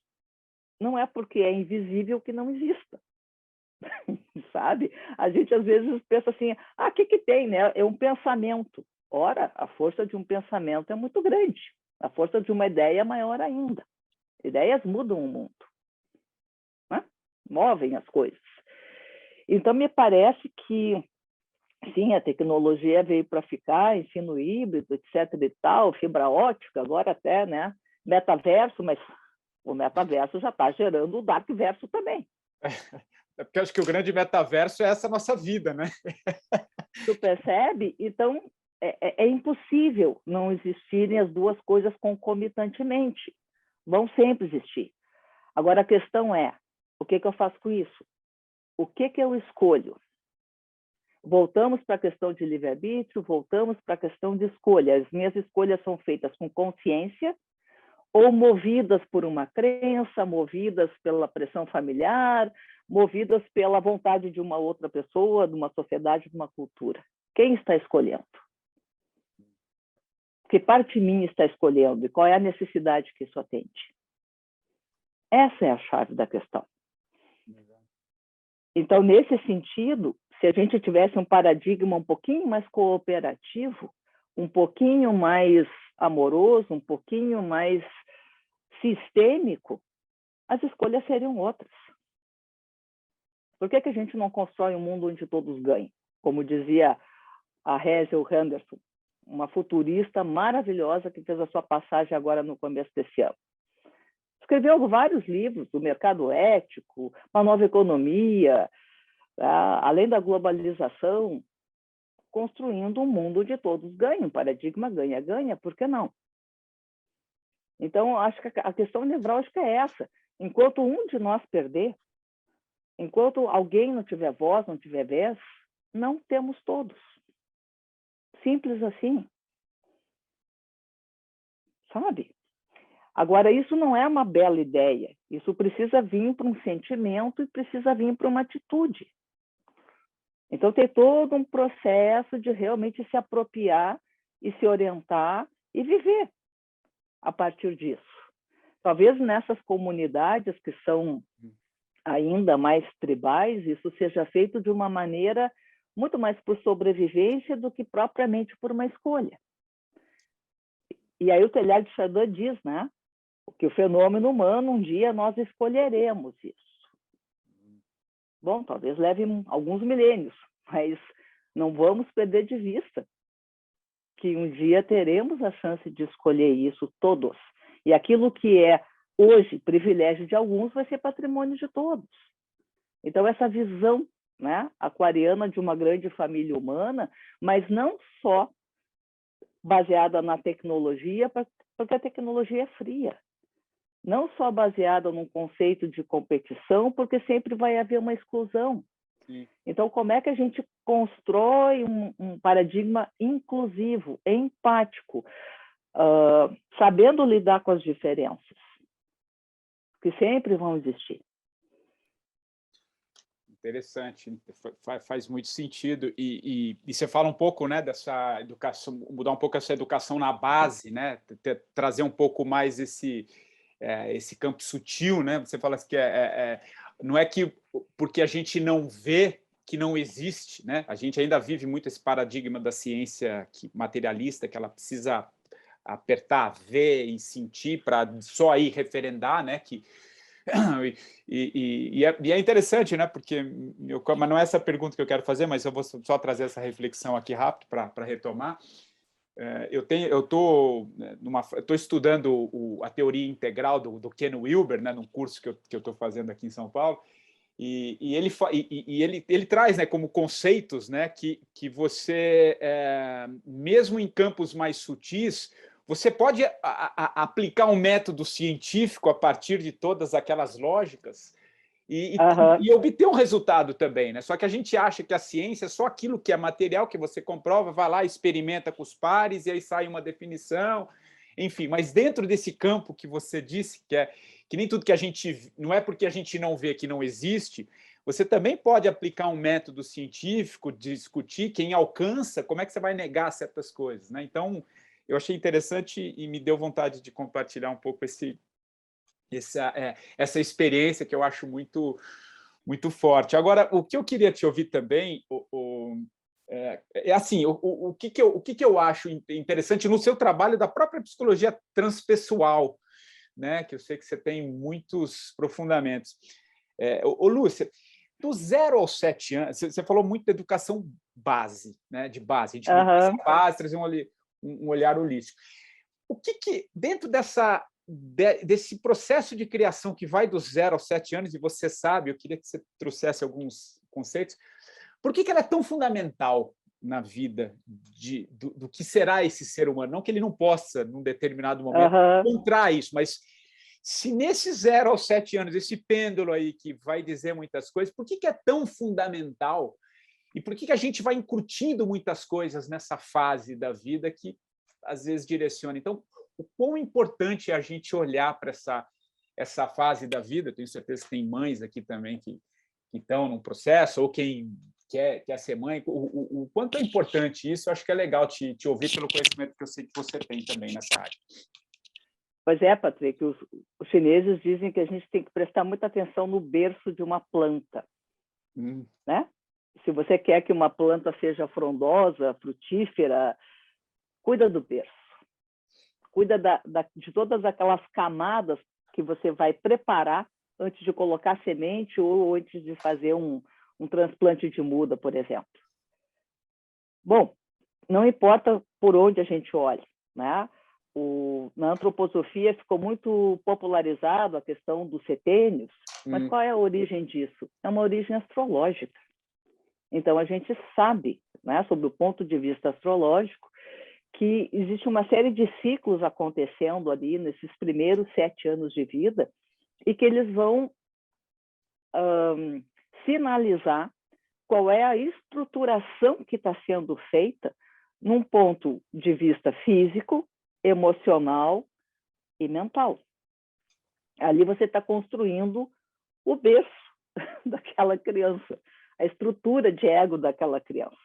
Não é porque é invisível que não exista. Sabe? A gente, às vezes, pensa assim, o que tem, né? É um pensamento. Ora, a força de um pensamento é muito grande. A força de uma ideia é maior ainda. Ideias mudam o mundo, né? Movem as coisas. Então, me parece que, sim, a tecnologia veio para ficar, ensino híbrido, etc. e tal, fibra ótica, agora até, né? Metaverso, mas o metaverso já está gerando o darkverso também. É porque eu acho que o grande metaverso é essa nossa vida, né? Tu percebe? Então, é impossível não existirem as duas coisas concomitantemente. Vão sempre existir. Agora, a questão é, o que eu faço com isso? O que eu escolho? Voltamos para a questão de livre-arbítrio, voltamos para a questão de escolha. As minhas escolhas são feitas com consciência ou movidas por uma crença, movidas pela pressão familiar, movidas pela vontade de uma outra pessoa, de uma sociedade, de uma cultura. Quem está escolhendo? Que parte minha está escolhendo? E qual é a necessidade que isso atende? Essa é a chave da questão. Então, nesse sentido, se a gente tivesse um paradigma um pouquinho mais cooperativo, um pouquinho mais amoroso, um pouquinho mais sistêmico, as escolhas seriam outras. Por que a gente não constrói um mundo onde todos ganhem? Como dizia a Hazel Henderson, uma futurista maravilhosa que fez a sua passagem agora no começo desse ano. Escreveu vários livros do mercado ético, uma nova economia, além da globalização, construindo um mundo onde todos ganham, um paradigma ganha-ganha, por que não? Então, acho que a questão nevrálgica é essa. Enquanto um de nós perder, enquanto alguém não tiver voz, não tiver vez, não temos todos. Simples assim. Sabe? Agora, isso não é uma bela ideia. Isso precisa vir para um sentimento e precisa vir para uma atitude. Então, tem todo um processo de realmente se apropriar e se orientar e viver a partir disso. Talvez nessas comunidades que são ainda mais tribais, isso seja feito de uma maneira muito mais por sobrevivência do que propriamente por uma escolha. E aí o Teilhard de Chardin diz, né, que o fenômeno humano, um dia nós escolheremos isso. Bom, talvez leve alguns milênios, mas não vamos perder de vista que um dia teremos a chance de escolher isso todos. E aquilo que é hoje, privilégio de alguns vai ser patrimônio de todos. Então, essa visão, né, aquariana de uma grande família humana, mas não só baseada na tecnologia, porque a tecnologia é fria. Não só baseada num conceito de competição, porque sempre vai haver uma exclusão. Sim. Então, como é que a gente constrói um paradigma inclusivo, empático, sabendo lidar com as diferenças, que sempre vão existir? Interessante, faz muito sentido. E você fala um pouco, né, dessa educação, mudar um pouco essa educação na base, né, trazer um pouco mais esse campo sutil, né? Você fala que não é que porque a gente não vê que não existe, né? A gente ainda vive muito esse paradigma da ciência materialista, que ela precisa apertar, ver e sentir para só aí referendar, né? E é interessante, né? Porque mas não é essa pergunta que eu quero fazer, mas eu vou só trazer essa reflexão aqui rápido para retomar. Eu estou estudando a teoria integral do Ken Wilber, né, num curso que eu estou fazendo aqui em São Paulo, e ele traz, né, como conceitos, né, que você, mesmo em campos mais sutis, você pode aplicar um método científico a partir de todas aquelas lógicas e obter um resultado também, né? Só que a gente acha que a ciência é só aquilo que é material, que você comprova, vai lá, experimenta com os pares, e aí sai uma definição, enfim. Mas dentro desse campo que você disse, que nem tudo que a gente... Não é porque a gente não vê que não existe, você também pode aplicar um método científico, discutir quem alcança, como é que você vai negar certas coisas, né? Então, eu achei interessante e me deu vontade de compartilhar um pouco essa experiência que eu acho muito, muito forte. Agora, o que eu queria te ouvir também assim, o que eu acho interessante no seu trabalho da própria psicologia transpessoal, né? Que eu sei que você tem muitos aprofundamentos. Lúcia, do 0 aos 7 anos, você falou muito da educação base, né? De base, a gente essa base, trazer um olhar holístico. O que dentro desse processo de criação que vai dos 0 aos 7 anos, e você sabe, eu queria que você trouxesse alguns conceitos, por que ela é tão fundamental na vida do que será esse ser humano? Não que ele não possa, num determinado momento, encontrar isso, mas se nesses 0 aos 7 anos, esse pêndulo aí que vai dizer muitas coisas, por que é tão fundamental? E por que a gente vai incutindo muitas coisas nessa fase da vida que, às vezes, direciona? Então, o quão importante é a gente olhar para essa fase da vida? Eu tenho certeza que tem mães aqui também que estão num processo, ou quem quer ser mãe. O quanto é importante isso, eu acho que é legal te ouvir pelo conhecimento que eu sei que você tem também nessa área. Pois é, Patrick, os chineses dizem que a gente tem que prestar muita atenção no berço de uma planta, né? Se você quer que uma planta seja frondosa, frutífera, cuida do berço. Cuida de todas aquelas camadas que você vai preparar antes de colocar semente ou antes de fazer um transplante de muda, por exemplo. Bom, não importa por onde a gente olha, né? Na antroposofia ficou muito popularizado a questão dos setênios, mas qual é a origem disso? É uma origem astrológica. Então, a gente sabe, né, sob o ponto de vista astrológico, que existe uma série de ciclos acontecendo ali nesses primeiros 7 anos de vida e que eles vão sinalizar qual é a estruturação que está sendo feita num ponto de vista físico, emocional e mental. Ali você está construindo o berço daquela criança, a estrutura de ego daquela criança.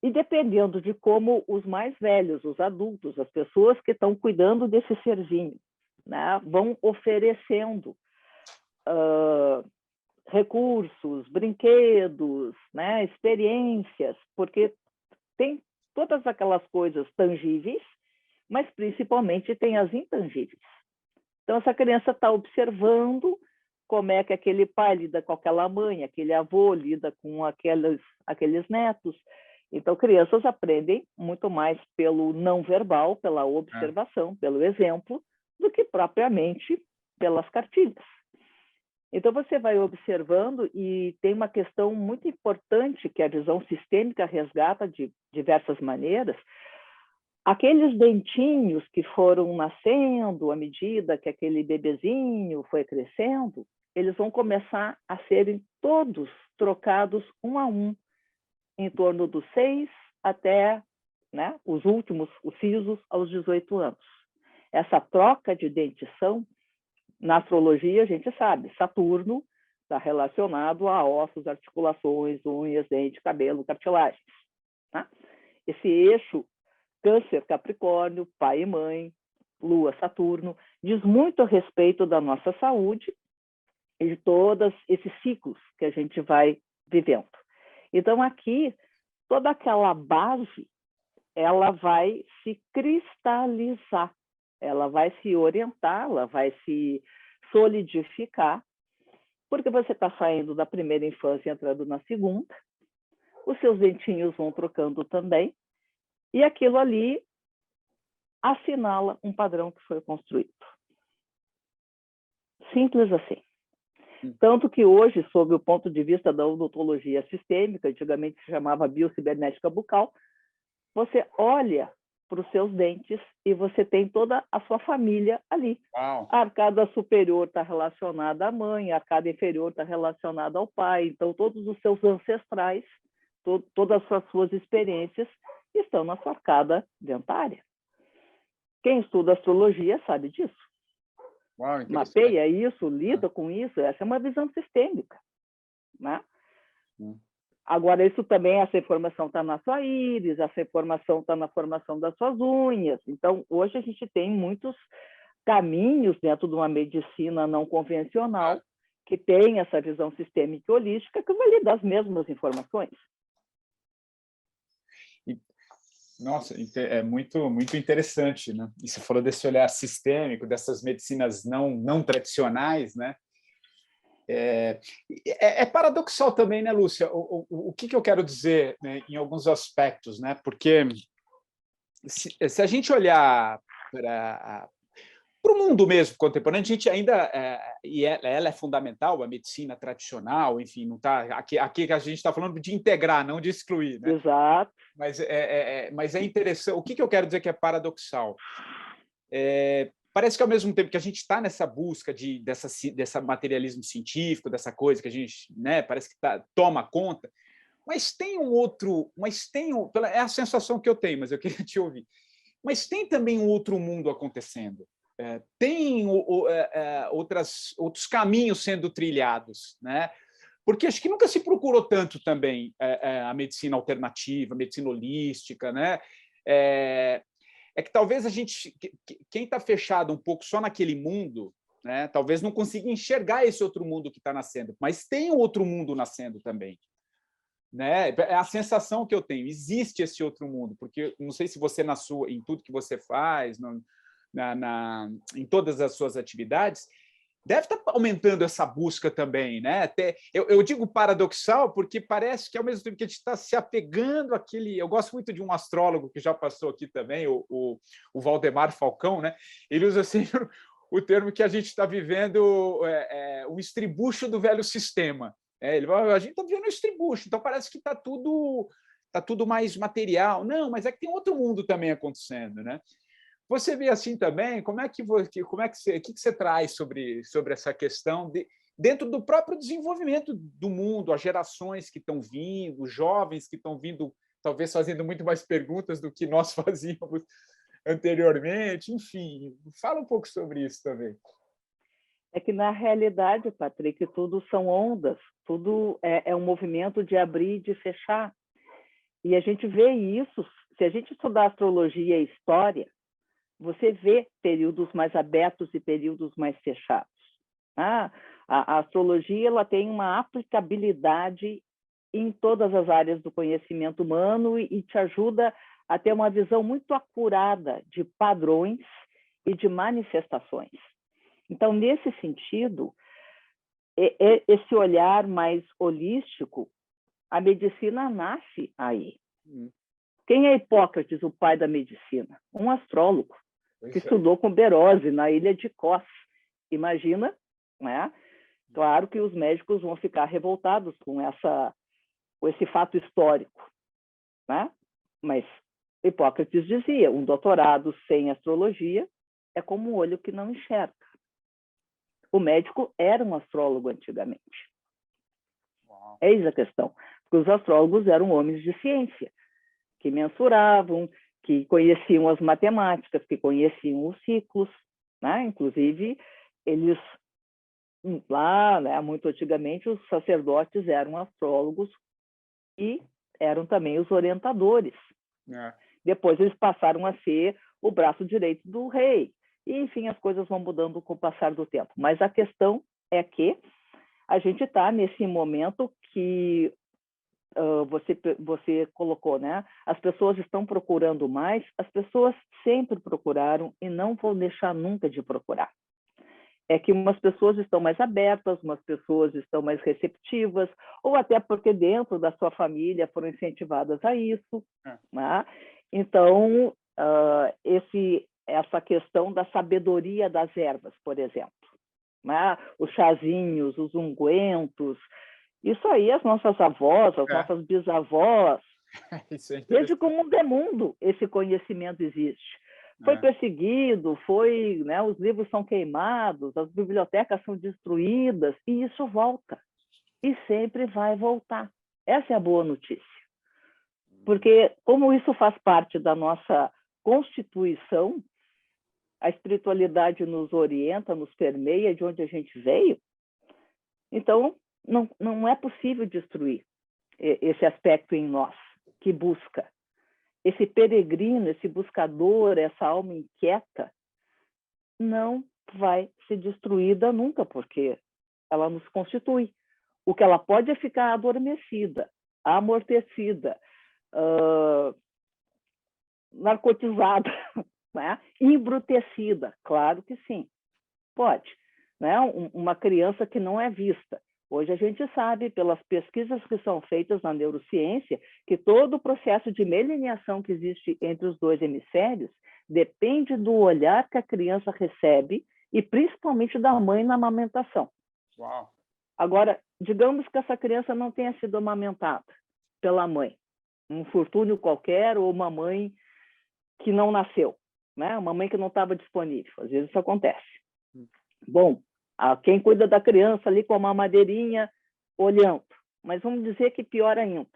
E dependendo de como os mais velhos, os adultos, as pessoas que estão cuidando desse serzinho, né, vão oferecendo recursos, brinquedos, né, experiências, porque tem todas aquelas coisas tangíveis, mas principalmente tem as intangíveis. Então, essa criança está observando como é que aquele pai lida com aquela mãe, aquele avô lida com aqueles netos. Então, crianças aprendem muito mais pelo não verbal, pela observação, pelo exemplo, do que propriamente pelas cartilhas. Então, você vai observando, e tem uma questão muito importante que a visão sistêmica resgata de diversas maneiras. Aqueles dentinhos que foram nascendo à medida que aquele bebezinho foi crescendo, eles vão começar a serem todos trocados um a um, em torno dos 6 até, né, os últimos, os sisos, aos 18 anos. Essa troca de dentição, na astrologia, a gente sabe, Saturno está relacionado a ossos, articulações, unhas, dente, cabelo, cartilagens. Tá? Esse eixo Câncer, Capricórnio, pai e mãe, Lua, Saturno, diz muito a respeito da nossa saúde e de todos esses ciclos que a gente vai vivendo. Então, aqui, toda aquela base, ela vai se cristalizar, ela vai se orientar, ela vai se solidificar, porque você está saindo da primeira infância e entrando na segunda, os seus dentinhos vão trocando também, e aquilo ali assinala um padrão que foi construído. Simples assim. Tanto que hoje, sob o ponto de vista da odontologia sistêmica, antigamente se chamava biocibernética bucal, você olha para os seus dentes e você tem toda a sua família ali. Uau. A arcada superior está relacionada à mãe, a arcada inferior está relacionada ao pai. Então, todos os seus ancestrais, todas as suas experiências estão na sua arcada dentária. Quem estuda astrologia sabe disso. Uau, mapeia isso, lida com isso. Essa é uma visão sistêmica, né? Agora, isso também, essa informação está na sua íris, essa informação está na formação das suas unhas. Então, hoje a gente tem muitos caminhos dentro de uma medicina não convencional que tem essa visão sistêmica e holística que vai lhe dar as mesmas informações. Nossa, é muito, muito interessante, né? E você falou desse olhar sistêmico, dessas medicinas não tradicionais, né? É paradoxal também, né, Lúcia? O que eu quero dizer, né, em alguns aspectos, né? Porque se a gente olhar para o mundo mesmo contemporâneo, a gente ainda ela é fundamental, a medicina tradicional, enfim, não tá aqui a gente está falando de integrar, não de excluir, né? Exato. Mas é interessante. O que eu quero dizer que é paradoxal? Parece que, ao mesmo tempo que a gente está nessa busca dessa materialismo científico, dessa coisa que a gente, né, parece que toma conta, mas tem é a sensação que eu tenho, mas eu queria te ouvir. Mas tem também um outro mundo acontecendo. Tem outros caminhos sendo trilhados, né? Porque acho que nunca se procurou tanto também a medicina alternativa, a medicina holística, né? É que talvez a gente, quem está fechado um pouco só naquele mundo, né, talvez não consiga enxergar esse outro mundo que está nascendo, mas tem um outro mundo nascendo também. Né? É a sensação que eu tenho, existe esse outro mundo, porque não sei se você, em tudo que você faz, em todas as suas atividades, deve estar aumentando essa busca também, né? Eu digo paradoxal porque parece que, ao mesmo tempo que a gente está se apegando àquele... Eu gosto muito de um astrólogo que já passou aqui também, o Valdemar Falcão, né? Ele usa sempre o termo que a gente está vivendo o estribucho do velho sistema. Ele fala, a gente está vivendo um estribucho, então parece que está tudo mais material. Não, mas é que tem outro mundo também acontecendo, né? Você vê assim também, o que você traz sobre essa questão dentro do próprio desenvolvimento do mundo, as gerações que estão vindo, os jovens que estão vindo, talvez fazendo muito mais perguntas do que nós fazíamos anteriormente, enfim, fala um pouco sobre isso também. É que, na realidade, Patrick, tudo são ondas, tudo é um movimento de abrir e de fechar. E a gente vê isso, se a gente estudar astrologia e história, você vê períodos mais abertos e períodos mais fechados. A astrologia ela tem uma aplicabilidade em todas as áreas do conhecimento humano e te ajuda a ter uma visão muito acurada de padrões e de manifestações. Então, nesse sentido, esse olhar mais holístico, a medicina nasce aí. Quem é Hipócrates, o pai da medicina? Um astrólogo. que estudou com Berozzi na ilha de Kos. Imagina, né? Claro que os médicos vão ficar revoltados com esse fato histórico, né? Mas Hipócrates dizia, um doutorado sem astrologia é como um olho que não enxerga. O médico era um astrólogo antigamente. Eis a questão. Porque os astrólogos eram homens de ciência, que mensuravam, que conheciam as matemáticas, que conheciam os ciclos, né? Inclusive, eles, lá, né, muito antigamente, os sacerdotes eram astrólogos e eram também os orientadores. Depois eles passaram a ser o braço direito do rei. E, enfim, as coisas vão mudando com o passar do tempo. Mas a questão é que a gente está nesse momento que você colocou, né? As pessoas estão procurando mais, as pessoas sempre procuraram e não vão deixar nunca de procurar. É que umas pessoas estão mais abertas, umas pessoas estão mais receptivas, ou até porque dentro da sua família foram incentivadas a isso, né? Então, essa questão da sabedoria das ervas, por exemplo, né? Os chazinhos, os ungüentos, isso aí as nossas avós, as nossas bisavós, desde que o mundo é mundo, esse conhecimento existe. Foi perseguido, né, os livros são queimados, as bibliotecas são destruídas, e isso volta. E sempre vai voltar. Essa é a boa notícia. Porque, como isso faz parte da nossa constituição, a espiritualidade nos orienta, nos permeia de onde a gente veio, então não é possível destruir esse aspecto em nós, que busca. Esse peregrino, esse buscador, essa alma inquieta, não vai ser destruída nunca, porque ela nos constitui. O que ela pode é ficar adormecida, amortecida, narcotizada, né? Embrutecida. Claro que sim, pode. Né? Uma criança que não é vista. Hoje a gente sabe, pelas pesquisas que são feitas na neurociência, que todo o processo de meliniação que existe entre os dois hemisférios depende do olhar que a criança recebe e principalmente da mãe na amamentação. Uau. Agora, digamos que essa criança não tenha sido amamentada pela mãe, um infortúnio qualquer ou uma mãe que não nasceu, né? Uma mãe que não estava disponível. Às vezes isso acontece. Bom, quem cuida da criança ali com a mamadeirinha, olhando. Mas vamos dizer que pior ainda.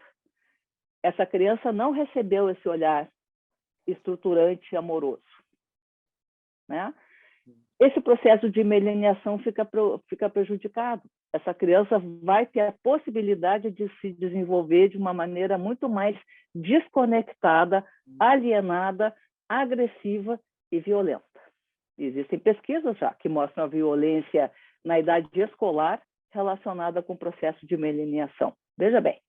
Essa criança não recebeu esse olhar estruturante e amoroso, né? Esse processo de meliniação fica prejudicado. Essa criança vai ter a possibilidade de se desenvolver de uma maneira muito mais desconectada, alienada, agressiva e violenta. Existem pesquisas já que mostram a violência na idade escolar relacionada com o processo de meliniação. Veja bem.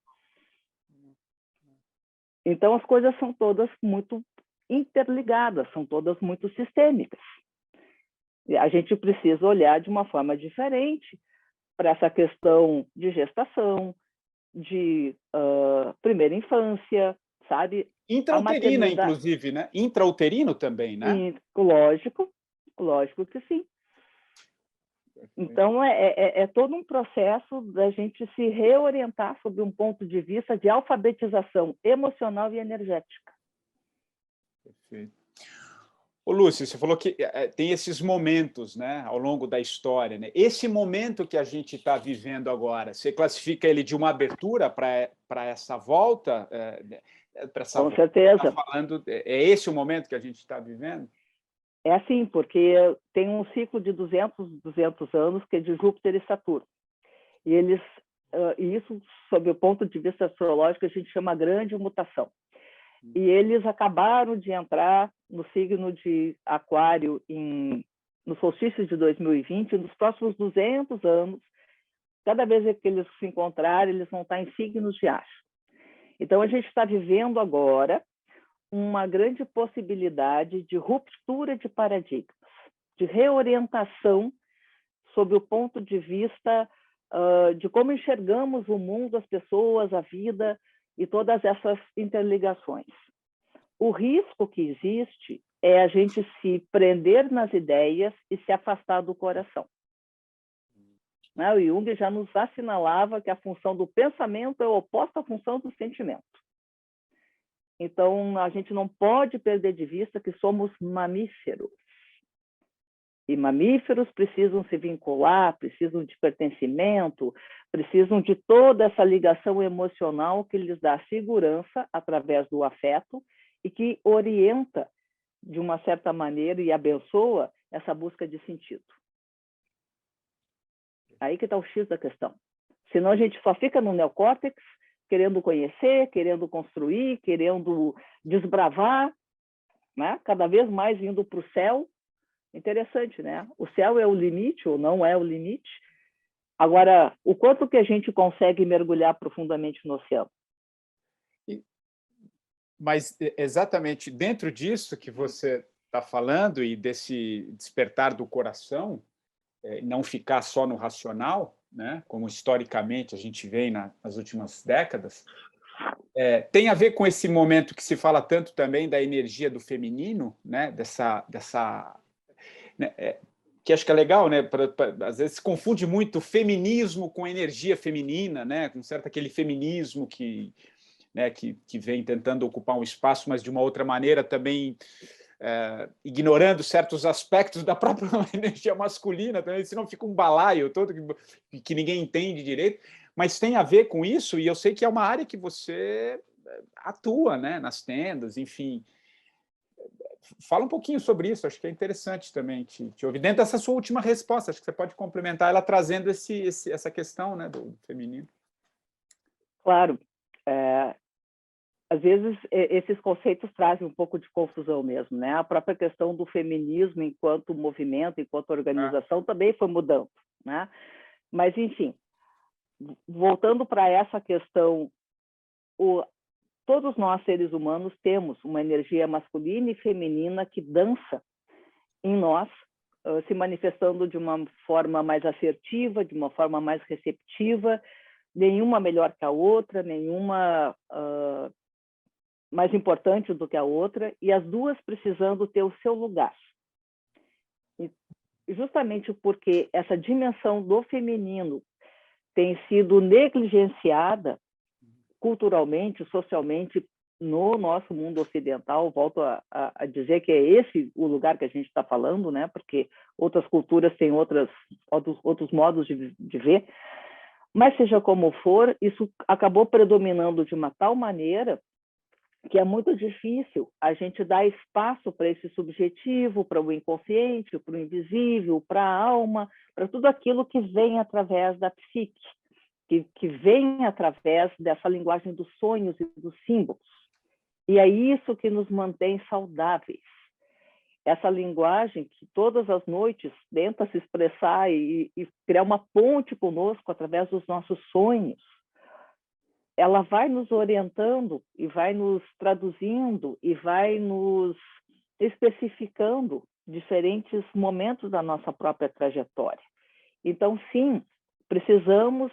Então, as coisas são todas muito interligadas, são todas muito sistêmicas. A gente precisa olhar de uma forma diferente para essa questão de gestação, de primeira infância, sabe? Intrauterina, inclusive, né? Intrauterino também, né? Lógico que sim. Então, é todo um processo da gente se reorientar sob um ponto de vista de alfabetização emocional e energética. Perfeito. Ô, Lúcia, você falou que tem esses momentos, né, ao longo da história, né? Esse momento que a gente está vivendo agora, você classifica ele de uma abertura para essa volta? Com certeza. Tá falando, é esse o momento que a gente está vivendo? É assim, porque tem um ciclo de 200 anos que é de Júpiter e Saturno. E isso, sob o ponto de vista astrológico, a gente chama grande mutação. E eles acabaram de entrar no signo de Aquário no solstício de 2020, nos próximos 200 anos, cada vez que eles se encontrarem, eles vão estar em signos de ar. Então, a gente está vivendo agora uma grande possibilidade de ruptura de paradigmas, de reorientação sob o ponto de vista de como enxergamos o mundo, as pessoas, a vida e todas essas interligações. O risco que existe é a gente se prender nas ideias e se afastar do coração. Né? O Jung já nos assinalava que a função do pensamento é oposta à função do sentimento. Então, a gente não pode perder de vista que somos mamíferos. E mamíferos precisam se vincular, precisam de pertencimento, precisam de toda essa ligação emocional que lhes dá segurança através do afeto e que orienta, de uma certa maneira, e abençoa essa busca de sentido. Aí que está o X da questão. Senão a gente só fica no neocórtex, querendo conhecer, querendo construir, querendo desbravar, né? Cada vez mais indo para o céu. Interessante, né? O céu é o limite ou não é o limite? Agora, o quanto que a gente consegue mergulhar profundamente no oceano? Mas exatamente dentro disso que você está falando e desse despertar do coração, não ficar só no racional, né? Como historicamente a gente vê nas últimas décadas, tem a ver com esse momento que se fala tanto também da energia do feminino, né? Dessa né? Que acho que é legal, né? Às vezes se confunde muito o feminismo com a energia feminina, né? Com certo aquele feminismo né, que vem tentando ocupar um espaço, mas de uma outra maneira também ignorando certos aspectos da própria energia masculina, também, senão fica um balaio todo que ninguém entende direito, mas tem a ver com isso, e eu sei que é uma área que você atua, né, nas tendas, enfim. Fala um pouquinho sobre isso, acho que é interessante também te ouvir. Dentro dessa sua última resposta, acho que você pode complementar ela trazendo essa questão, né, do feminino. Claro. Às vezes, esses conceitos trazem um pouco de confusão mesmo, né? A própria questão do feminismo enquanto movimento, enquanto organização, também foi mudando, né? Mas, enfim, voltando para essa questão, todos nós, seres humanos, temos uma energia masculina e feminina que dança em nós, se manifestando de uma forma mais assertiva, de uma forma mais receptiva, nenhuma melhor que a outra, nenhuma mais importante do que a outra, e as duas precisando ter o seu lugar. E justamente porque essa dimensão do feminino tem sido negligenciada culturalmente, socialmente, no nosso mundo ocidental, volto a dizer que é esse o lugar que a gente está falando, né? Porque outras culturas têm outros modos de ver, mas seja como for, isso acabou predominando de uma tal maneira que é muito difícil a gente dar espaço para esse subjetivo, para o inconsciente, para o invisível, para a alma, para tudo aquilo que vem através da psique, que vem através dessa linguagem dos sonhos e dos símbolos. E é isso que nos mantém saudáveis. Essa linguagem que todas as noites tenta se expressar e criar uma ponte conosco através dos nossos sonhos, ela vai nos orientando e vai nos traduzindo e vai nos especificando diferentes momentos da nossa própria trajetória. Então, sim, precisamos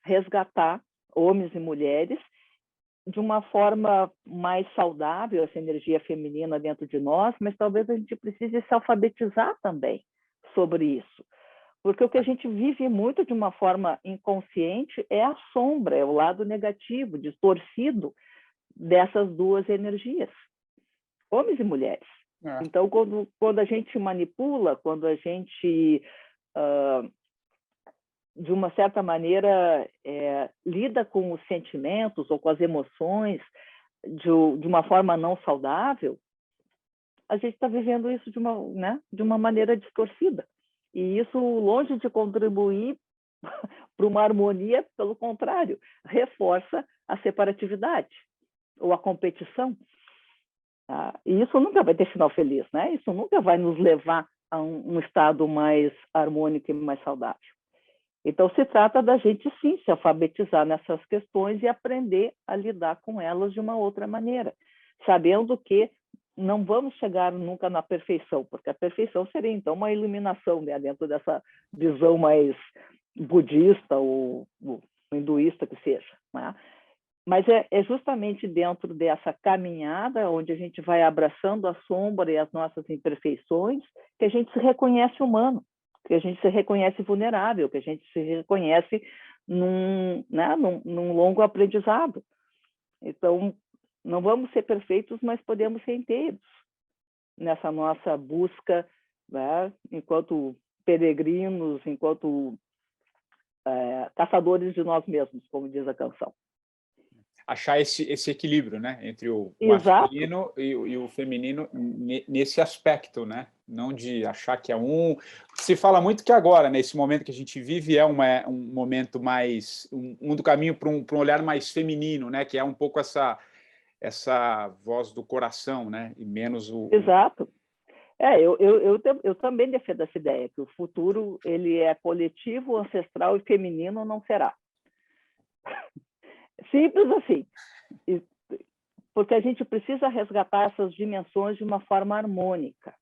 resgatar homens e mulheres de uma forma mais saudável, essa energia feminina dentro de nós, mas talvez a gente precise se alfabetizar também sobre isso. Porque o que a gente vive muito de uma forma inconsciente é a sombra, é o lado negativo, distorcido dessas duas energias, homens e mulheres. Então, quando a gente manipula, quando a gente, de uma certa maneira, lida com os sentimentos ou com as emoções de uma forma não saudável, a gente está vivendo isso de uma maneira distorcida. E isso, longe de contribuir para uma harmonia, pelo contrário, reforça a separatividade ou a competição. Tá? E isso nunca vai ter final feliz, né? Isso nunca vai nos levar a um estado mais harmônico e mais saudável. Então, se trata da gente, sim, se alfabetizar nessas questões e aprender a lidar com elas de uma outra maneira, sabendo que não vamos chegar nunca na perfeição, porque a perfeição seria, então, uma iluminação, né, dentro dessa visão mais budista ou hinduísta que seja, né? Mas é justamente dentro dessa caminhada, onde a gente vai abraçando a sombra e as nossas imperfeições, que a gente se reconhece humano, que a gente se reconhece vulnerável, que a gente se reconhece num longo aprendizado. Então, não vamos ser perfeitos, mas podemos ser inteiros nessa nossa busca, né, enquanto peregrinos, enquanto caçadores de nós mesmos, como diz a canção. Achar esse equilíbrio, né, entre o Exato. masculino e o feminino nesse aspecto, né? Não de achar que é um. Se fala muito que agora, nesse momento que a gente vive, é um momento mais do caminho para um olhar mais feminino, né? Que é um pouco essa voz do coração, né? E menos o. Exato. Eu também defendo essa ideia, que o futuro ele é coletivo, ancestral e feminino não será. Simples assim. Porque a gente precisa resgatar essas dimensões de uma forma harmônica.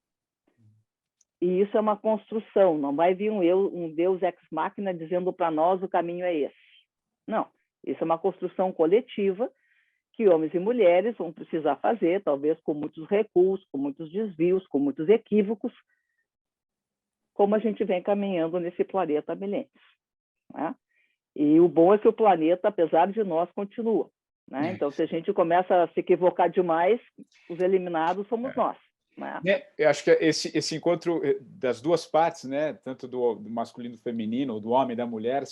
E isso é uma construção, não vai vir um Deus ex machina dizendo para nós o caminho é esse. Não, isso é uma construção coletiva que homens e mulheres vão precisar fazer, talvez com muitos recursos, com muitos desvios, com muitos equívocos, como a gente vem caminhando nesse planeta há milênios. Né? E o bom é que o planeta, apesar de nós, continua. Né? Então, se a gente começa a se equivocar demais, os eliminados somos nós. Né? Eu acho que esse encontro das duas partes, né, tanto do masculino e do feminino, do homem e da mulher,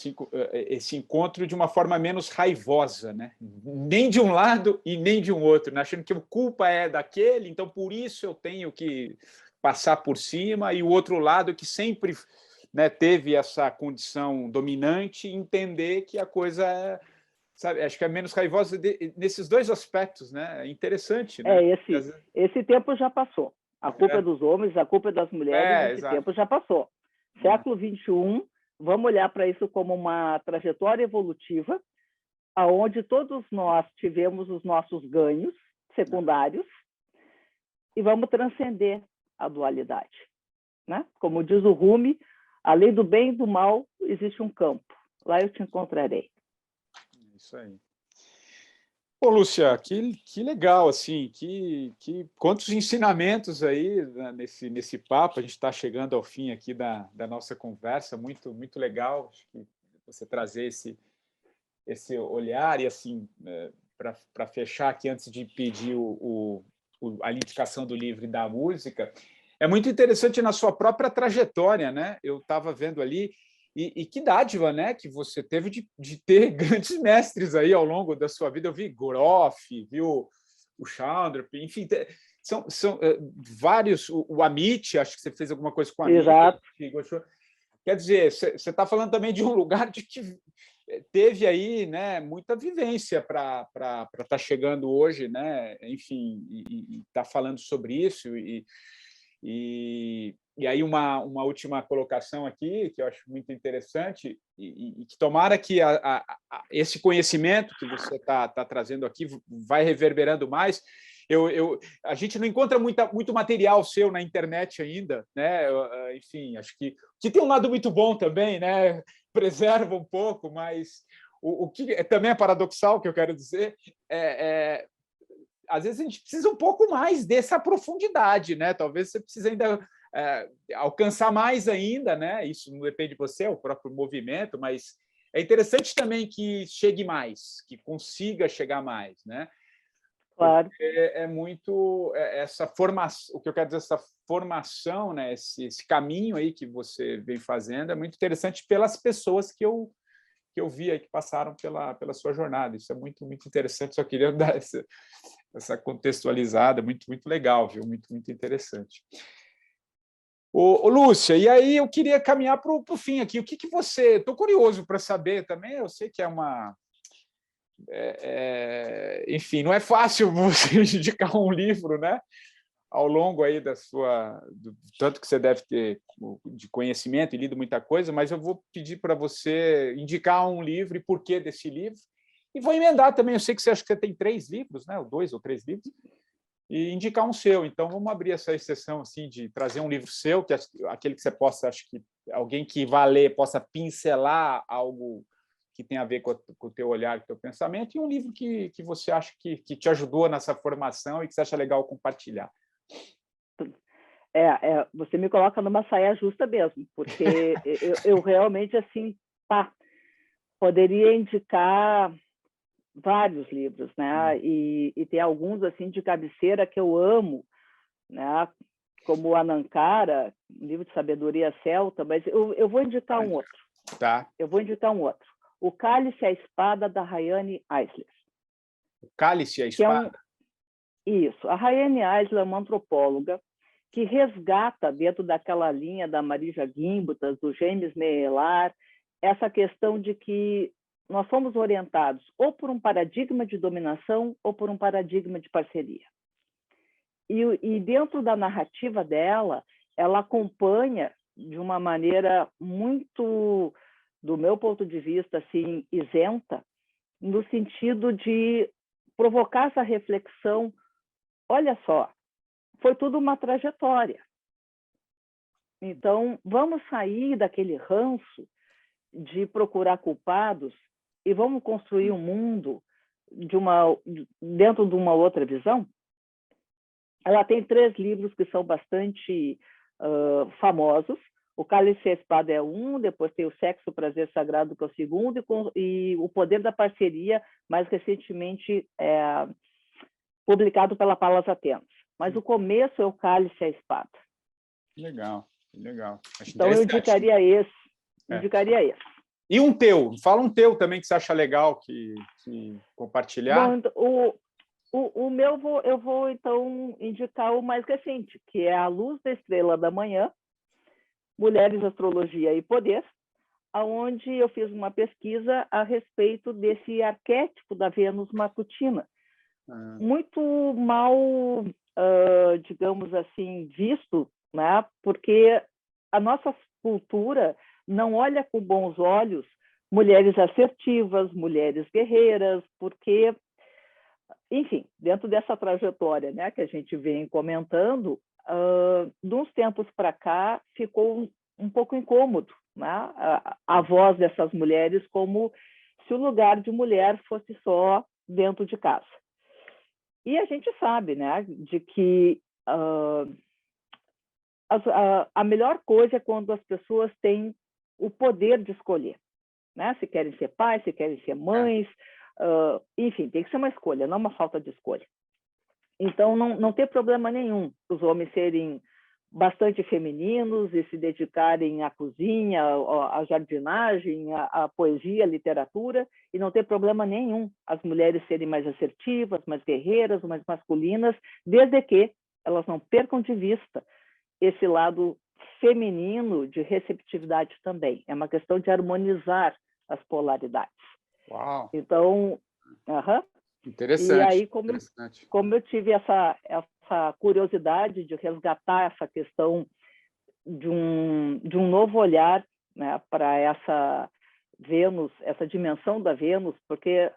esse encontro de uma forma menos raivosa, né? Nem de um lado e nem de um outro, né? Achando que a culpa é daquele, então por isso eu tenho que passar por cima, e o outro lado que sempre, né, teve essa condição dominante, entender que a coisa é, sabe, acho que é menos raivosa nesses dois aspectos, né? É interessante, né? Esse tempo já passou. A culpa é dos homens, a culpa é das mulheres, esse tempo já passou. Século XXI, vamos olhar para isso como uma trajetória evolutiva, aonde todos nós tivemos os nossos ganhos secundários e vamos transcender a dualidade. Né? Como diz o Rumi, além do bem e do mal, existe um campo. Lá eu te encontrarei. Isso aí. Pô, Lúcia, que legal, assim, quantos ensinamentos aí, né, nesse papo. A gente está chegando ao fim aqui da nossa conversa, muito, muito legal. Acho que você trazer esse olhar, e assim, para fechar aqui, antes de pedir a indicação do livro e da música, é muito interessante na sua própria trajetória, né? Eu estava vendo ali. E que dádiva, né, que você teve de ter grandes mestres aí ao longo da sua vida. Eu vi Groff, vi o Chandra, enfim, são vários. O Amit, acho que você fez alguma coisa com o Amit. Exato. Quer dizer, você está falando também de um lugar de que teve aí, né, muita vivência para estar chegando hoje, né, enfim, e estar falando sobre isso. E aí uma última colocação aqui, que eu acho muito interessante, e que tomara que esse conhecimento que você está trazendo aqui vai reverberando mais. A gente não encontra muito material seu na internet ainda, né? Enfim, acho que tem um lado muito bom também, né? Preserva um pouco, mas o que também é paradoxal, que eu quero dizer, às vezes a gente precisa um pouco mais dessa profundidade, né? Talvez você precise ainda alcançar mais ainda, né? Isso não depende de você, é o próprio movimento, mas é interessante também que chegue mais, que consiga chegar mais, né? Claro. Porque é muito essa formação, o que eu quero dizer, essa formação, né? Esse caminho aí que você vem fazendo é muito interessante pelas pessoas que eu vi aí, que passaram pela sua jornada. Isso é muito, muito interessante. Só queria dar essa contextualizada, muito, muito legal, viu? Muito, muito interessante. Ô, Lúcia, e aí eu queria caminhar para o fim aqui. O que você... Estou curioso para saber também, eu sei que é uma... enfim, não é fácil você indicar um livro, né? Ao longo aí tanto que você deve ter de conhecimento e lido muita coisa, mas eu vou pedir para você indicar um livro e porquê desse livro. E vou emendar também, eu sei que você acha que você tem 3 livros, né? Ou 2 ou 3 livros, e indicar um seu. Então, vamos abrir essa exceção assim, de trazer um livro seu, que aquele que você possa, acho que alguém que vá ler possa pincelar algo que tem a ver com o teu olhar, com o teu pensamento, e um livro que você acha que te ajudou nessa formação e que você acha legal compartilhar. Você me coloca numa saia justa mesmo, porque eu realmente, assim, poderia indicar vários livros, né? E tem alguns, assim, de cabeceira que eu amo, né? Como o Anankara, um livro de sabedoria celta, mas eu vou indicar um outro. Tá. Eu vou indicar um outro. O Cálice e a Espada, da Rayane Eisler. O Cálice e a Espada? Isso. A Rayane Eisler é uma antropóloga que resgata, dentro daquela linha da Marija Gimbutas, do James Melar, essa questão de que nós somos orientados ou por um paradigma de dominação ou por um paradigma de parceria. E dentro da narrativa dela, ela acompanha de uma maneira muito, do meu ponto de vista, assim, isenta, no sentido de provocar essa reflexão. Olha só, foi tudo uma trajetória. Então, vamos sair daquele ranço de procurar culpados e vamos construir um mundo dentro de uma outra visão? Ela tem 3 livros que são bastante famosos. O Cálice e a Espada é um, depois tem o Sexo, o Prazer Sagrado, que é o segundo, e O Poder da Parceria, mais recentemente publicado pela Palas Atenas. Mas o começo é o Cálice e a Espada. Legal, legal. Então, eu indicaria esse. E um teu? Fala um teu também que você acha legal que compartilhar. Bom, o meu, eu vou, então, indicar o mais recente, que é A Luz da Estrela da Manhã, Mulheres, Astrologia e Poder, onde eu fiz uma pesquisa a respeito desse arquétipo da Vênus matutina, muito mal, digamos assim, visto, né? Porque a nossa cultura não olha com bons olhos mulheres assertivas, mulheres guerreiras, porque, enfim, dentro dessa trajetória, né, que a gente vem comentando, de uns tempos para cá ficou um pouco incômodo, né, a voz dessas mulheres, como se o lugar de mulher fosse só dentro de casa. E a gente sabe, né, de que a melhor coisa é quando as pessoas têm o poder de escolher, né? Se querem ser pais, se querem ser mães, enfim, tem que ser uma escolha, não uma falta de escolha. Então, não tem problema nenhum os homens serem bastante femininos e se dedicarem à cozinha, à jardinagem, à poesia, à literatura, e não tem problema nenhum as mulheres serem mais assertivas, mais guerreiras, mais masculinas, desde que elas não percam de vista esse lado feminino de receptividade também. É uma questão de harmonizar as polaridades. Uau! Então, interessante. E aí, como eu tive essa curiosidade de resgatar essa questão de um novo olhar, né, para essa Vênus, essa dimensão da Vênus, porque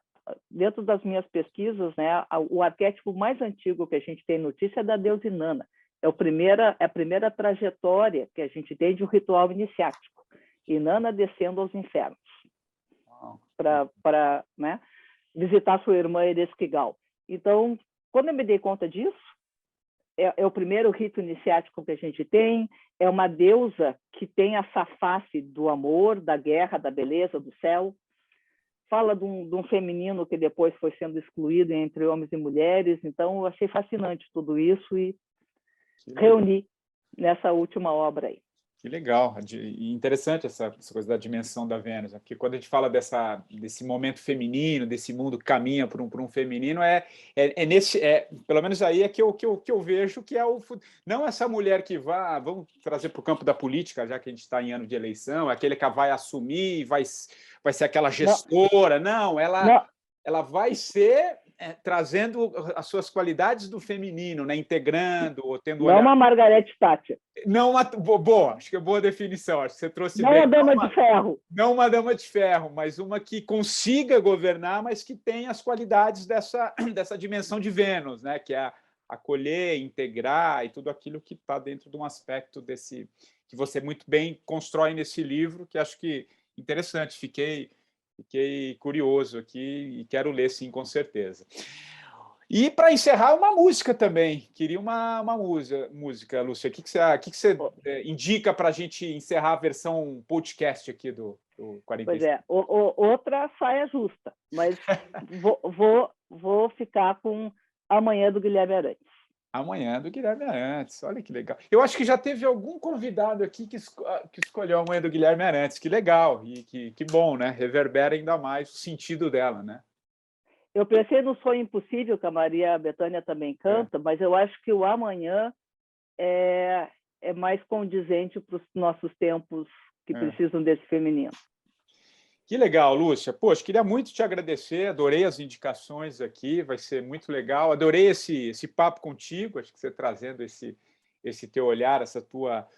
dentro das minhas pesquisas, né, o arquétipo mais antigo que a gente tem notícia é da deusa Inanna. É a primeira trajetória que a gente tem de um ritual iniciático. Inanna descendo aos infernos para né, visitar sua irmã Ereshkigal. Então, quando eu me dei conta disso, é o primeiro rito iniciático que a gente tem, é uma deusa que tem essa face do amor, da guerra, da beleza, do céu. Fala de um feminino que depois foi sendo excluído entre homens e mulheres. Então, eu achei fascinante tudo isso e reuni nessa última obra aí. Que legal, e interessante essa coisa da dimensão da Vênus, porque quando a gente fala desse momento feminino, desse mundo que caminha para um feminino, pelo menos aí é que eu vejo que é não essa mulher que vamos trazer para o campo da política, já que a gente está em ano de eleição, aquele que vai assumir, vai ser aquela gestora, não, ela vai ser trazendo as suas qualidades do feminino, né? Integrando, ou tendo não uma Margaret Thatcher. Não boa, acho que é boa definição, acho que você trouxe não bem. Uma dama de ferro. Não uma dama de ferro, mas uma que consiga governar, mas que tem as qualidades dessa dimensão de Vênus, né? Que é acolher, integrar e tudo aquilo que está dentro de um aspecto que você muito bem constrói nesse livro, que acho que interessante. Fiquei Fiquei curioso aqui e quero ler, sim, com certeza. E, para encerrar, uma música também. Queria uma música, Lúcia. O que você indica para a gente encerrar a versão podcast aqui do Pois 45? é, outra saia justa, mas vou ficar com Amanhã do Guilherme Arantes. Amanhã do Guilherme Arantes. Olha que legal. Eu acho que já teve algum convidado aqui que escolheu Amanhã do Guilherme Arantes. Que legal e que bom, né? Reverbera ainda mais o sentido dela, né? Eu pensei no Sonho Impossível, que a Maria Bethânia também canta, mas eu acho que o Amanhã é mais condizente para os nossos tempos que precisam desse feminino. Que legal, Lúcia. Poxa, queria muito te agradecer, adorei as indicações aqui, vai ser muito legal. Adorei esse papo contigo, acho que você trazendo esse teu olhar, essa tua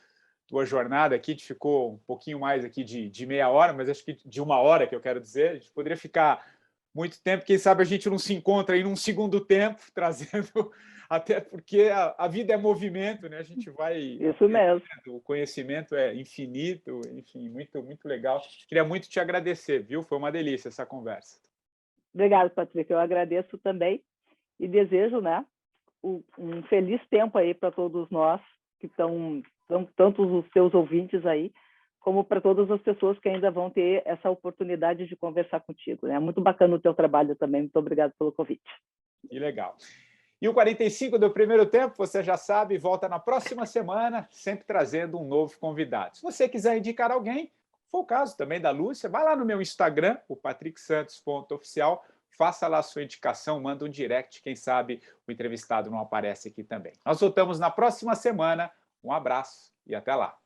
jornada aqui, que ficou um pouquinho mais aqui de meia hora, mas acho que de uma hora, que eu quero dizer. A gente poderia ficar muito tempo, quem sabe a gente não se encontra aí num segundo tempo, trazendo, até porque a vida é movimento, né? A gente vai... Isso mesmo. O conhecimento é infinito, enfim, muito, muito legal. Queria muito te agradecer, viu? Foi uma delícia essa conversa. Obrigada, Patrícia. Eu agradeço também e desejo, né, um feliz tempo aí para todos nós que estão, tanto os seus ouvintes aí, como para todas as pessoas que ainda vão ter essa oportunidade de conversar contigo. É muito bacana o teu trabalho também. Muito obrigada pelo convite. Que legal. E o 45 do Primeiro Tempo, você já sabe, volta na próxima semana, sempre trazendo um novo convidado. Se você quiser indicar alguém, foi o caso também da Lúcia, vai lá no meu Instagram, o patricksantos.oficial, faça lá a sua indicação, manda um direct, quem sabe o entrevistado não aparece aqui também. Nós voltamos na próxima semana. Um abraço e até lá.